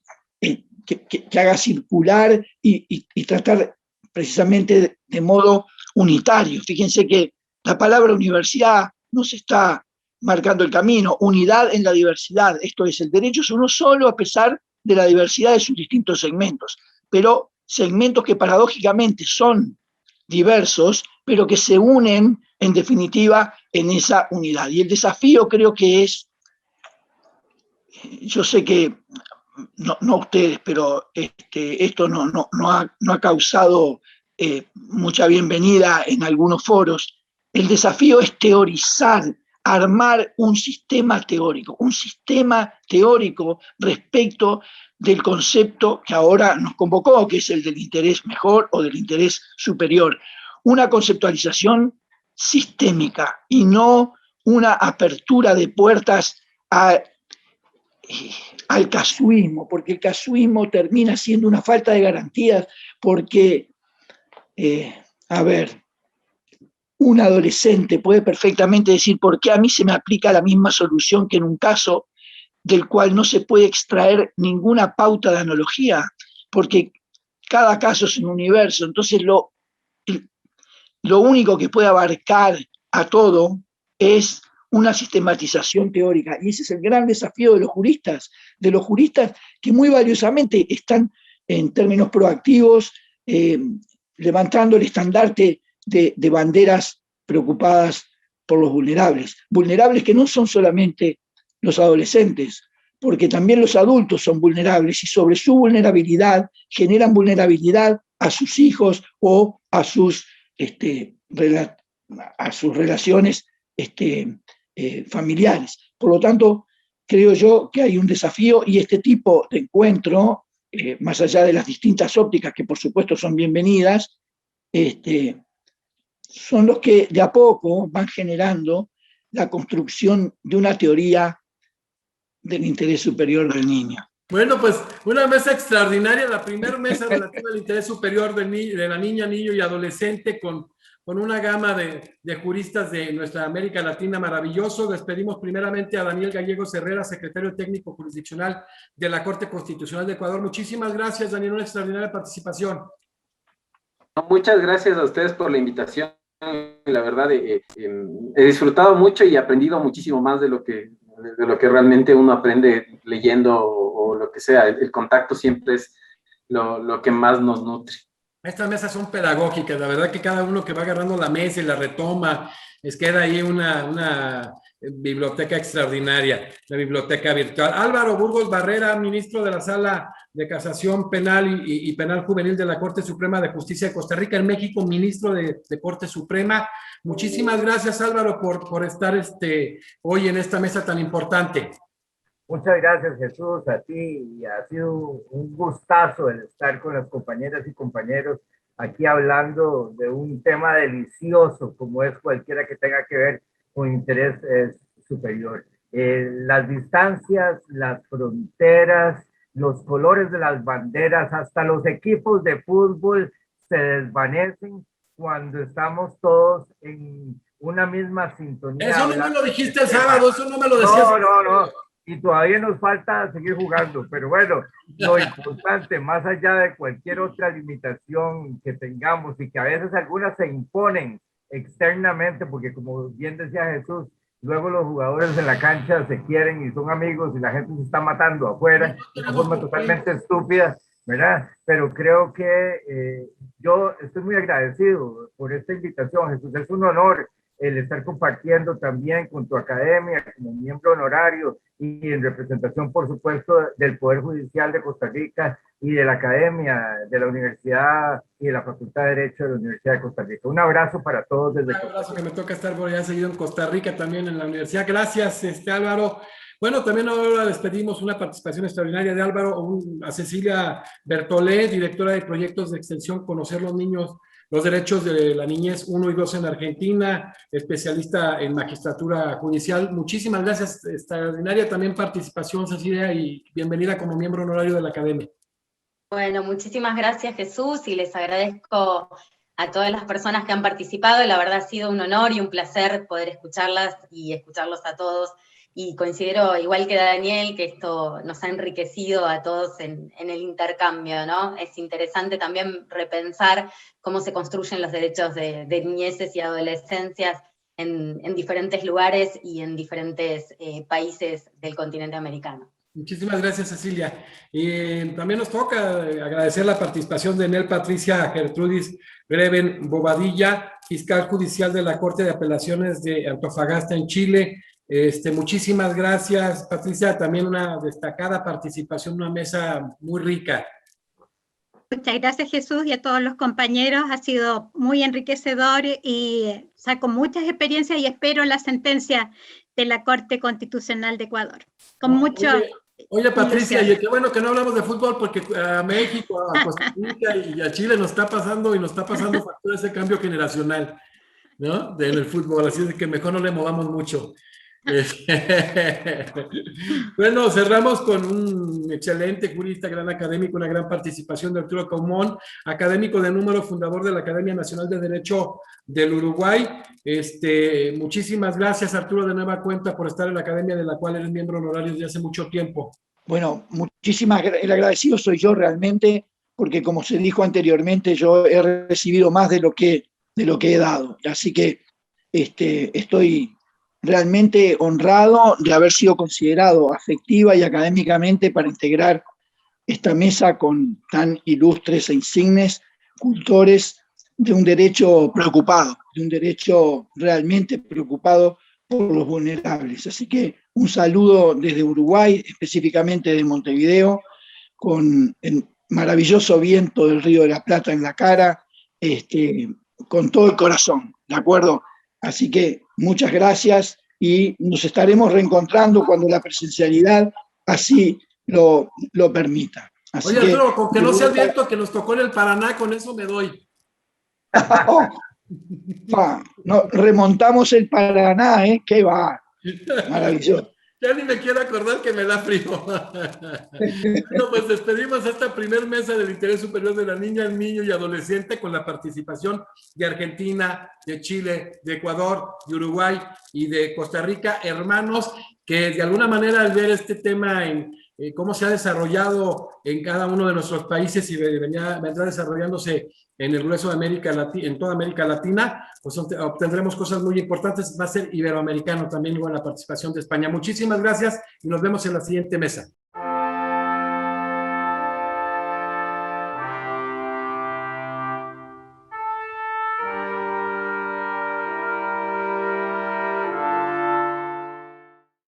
haga circular y tratar precisamente de modo unitario. Fíjense que la palabra universidad nos está marcando el camino, unidad en la diversidad, esto es, el derecho es uno solo a pesar de la diversidad de sus distintos segmentos, pero segmentos que paradójicamente son diversos, pero que se unen en definitiva en esa unidad. Y el desafío creo que es, yo sé que no ustedes, pero esto no ha causado mucha bienvenida en algunos foros. El desafío es teorizar, armar un sistema teórico respecto del concepto que ahora nos convocó, que es el del interés mejor o del interés superior. Una conceptualización sistémica y no una apertura de puertas al casuismo, porque el casuismo termina siendo una falta de garantías, porque, un adolescente puede perfectamente decir por qué a mí se me aplica la misma solución que en un caso del cual no se puede extraer ninguna pauta de analogía, porque cada caso es un universo. Entonces lo único que puede abarcar a todo es una sistematización teórica. Y ese es el gran desafío de los juristas que muy valiosamente están en términos proactivos levantando el estandarte de banderas preocupadas por los vulnerables que no son solamente los adolescentes, porque también los adultos son vulnerables y sobre su vulnerabilidad generan vulnerabilidad a sus hijos o a sus relaciones familiares. Por lo tanto, creo yo que hay un desafío y este tipo de encuentro, más allá de las distintas ópticas que por supuesto son bienvenidas, son los que de a poco van generando la construcción de una teoría del interés superior del niño. Bueno, pues una mesa extraordinaria, la primera mesa relativa al interés superior de la niña, niño y adolescente con una gama de juristas de nuestra América Latina maravilloso. Despedimos primeramente a Daniel Gallegos Herrera, secretario técnico jurisdiccional de la Corte Constitucional de Ecuador. Muchísimas gracias, Daniel, una extraordinaria participación. Muchas gracias a ustedes por la invitación. La verdad, he disfrutado mucho y aprendido muchísimo más de lo que realmente uno aprende leyendo o lo que sea. El contacto siempre es lo que más nos nutre. Estas mesas son pedagógicas, la verdad que cada uno que va agarrando la mesa y la retoma, les queda ahí una biblioteca extraordinaria, la biblioteca virtual. Álvaro Burgos Barrera, ministro de la Sala de Casación Penal y Penal Juvenil de la Corte Suprema de Justicia de Costa Rica, en México, ministro de Corte Suprema. Muchísimas gracias, Álvaro, por estar hoy en esta mesa tan importante. Muchas gracias, Jesús, a ti, y ha sido un gustazo el estar con las compañeras y compañeros aquí hablando de un tema delicioso como es cualquiera que tenga que ver con interés superior. las distancias, las fronteras, los colores de las banderas, hasta los equipos de fútbol se desvanecen cuando estamos todos en una misma sintonía. Eso no me lo dijiste el sábado, eso no me lo decías. No. Y todavía nos falta seguir jugando, pero bueno, lo importante, más allá de cualquier otra limitación que tengamos y que a veces algunas se imponen externamente, porque como bien decía Jesús, luego los jugadores en la cancha se quieren y son amigos y la gente se está matando afuera de una forma totalmente estúpida, ¿verdad? Pero creo que yo estoy muy agradecido por esta invitación, Jesús. Es un honor el estar compartiendo también con tu academia como miembro honorario y en representación, por supuesto, del Poder Judicial de Costa Rica y de la Academia de la Universidad y de la Facultad de Derecho de la Universidad de Costa Rica. Un abrazo para todos desde Costa Rica. Un abrazo, que me toca estar por allá seguido en Costa Rica, también en la universidad. Gracias, Álvaro. Bueno, también ahora despedimos una participación extraordinaria de Álvaro, a Cecilia Bertolé, directora de proyectos de extensión Conocer los Niños, los derechos de la niñez 1 y 2 en Argentina, especialista en magistratura judicial. Muchísimas gracias, extraordinaria también participación, Cecilia, y bienvenida como miembro honorario de la Academia. Bueno, muchísimas gracias, Jesús, y les agradezco a todas las personas que han participado. La verdad ha sido un honor y un placer poder escucharlas y escucharlos a todos. Y considero, igual que Daniel, que esto nos ha enriquecido a todos en el intercambio, ¿no? Es interesante también repensar cómo se construyen los derechos de niñeces y adolescencias en diferentes lugares y en diferentes países del continente americano. Muchísimas gracias, Cecilia. También nos toca agradecer la participación de Nel Patricia Gertrudis Greven Bobadilla, fiscal judicial de la Corte de Apelaciones de Antofagasta en Chile. Muchísimas gracias, Patricia. También una destacada participación, una mesa muy rica. Muchas gracias, Jesús, y a todos los compañeros. Ha sido muy enriquecedor y saco muchas experiencias y espero la sentencia de la Corte Constitucional de Ecuador. Con mucho... Oye, Patricia, y qué bueno que no hablamos de fútbol, porque a México, a Costa Rica y a Chile nos está pasando factura ese cambio generacional, ¿no? En fútbol, así es que mejor no le movamos mucho. Bueno, cerramos con un excelente jurista, gran académico, una gran participación de Arturo Caumón, académico de número, fundador de la Academia Nacional de Derecho del Uruguay. Muchísimas gracias, Arturo, de nueva cuenta por estar en la academia de la cual eres miembro honorario desde hace mucho tiempo. Bueno, el agradecido soy yo realmente, porque como se dijo anteriormente, yo he recibido más de lo que he dado. Así que estoy realmente honrado de haber sido considerado afectiva y académicamente para integrar esta mesa con tan ilustres e insignes cultores de un derecho preocupado, de un derecho realmente preocupado por los vulnerables. Así que un saludo desde Uruguay, específicamente de Montevideo, con el maravilloso viento del Río de la Plata en la cara, con todo el corazón, ¿de acuerdo? Así que muchas gracias y nos estaremos reencontrando cuando la presencialidad así lo permita. Así Oye, Arturo, con que no sea el viento que nos tocó en el Paraná, con eso me doy. No, remontamos el Paraná, ¿qué va? Maravilloso. Ya ni me quiero acordar que me da frío. Bueno, pues despedimos esta primer mesa del interés superior de la niña, el niño y adolescente con la participación de Argentina, de Chile, de Ecuador, de Uruguay y de Costa Rica, hermanos que de alguna manera al ver este tema en cómo se ha desarrollado en cada uno de nuestros países y vendrá desarrollándose en el grueso de América Latina, en toda América Latina, pues obtendremos cosas muy importantes. Va a ser iberoamericano también con la participación de España. Muchísimas gracias y nos vemos en la siguiente mesa.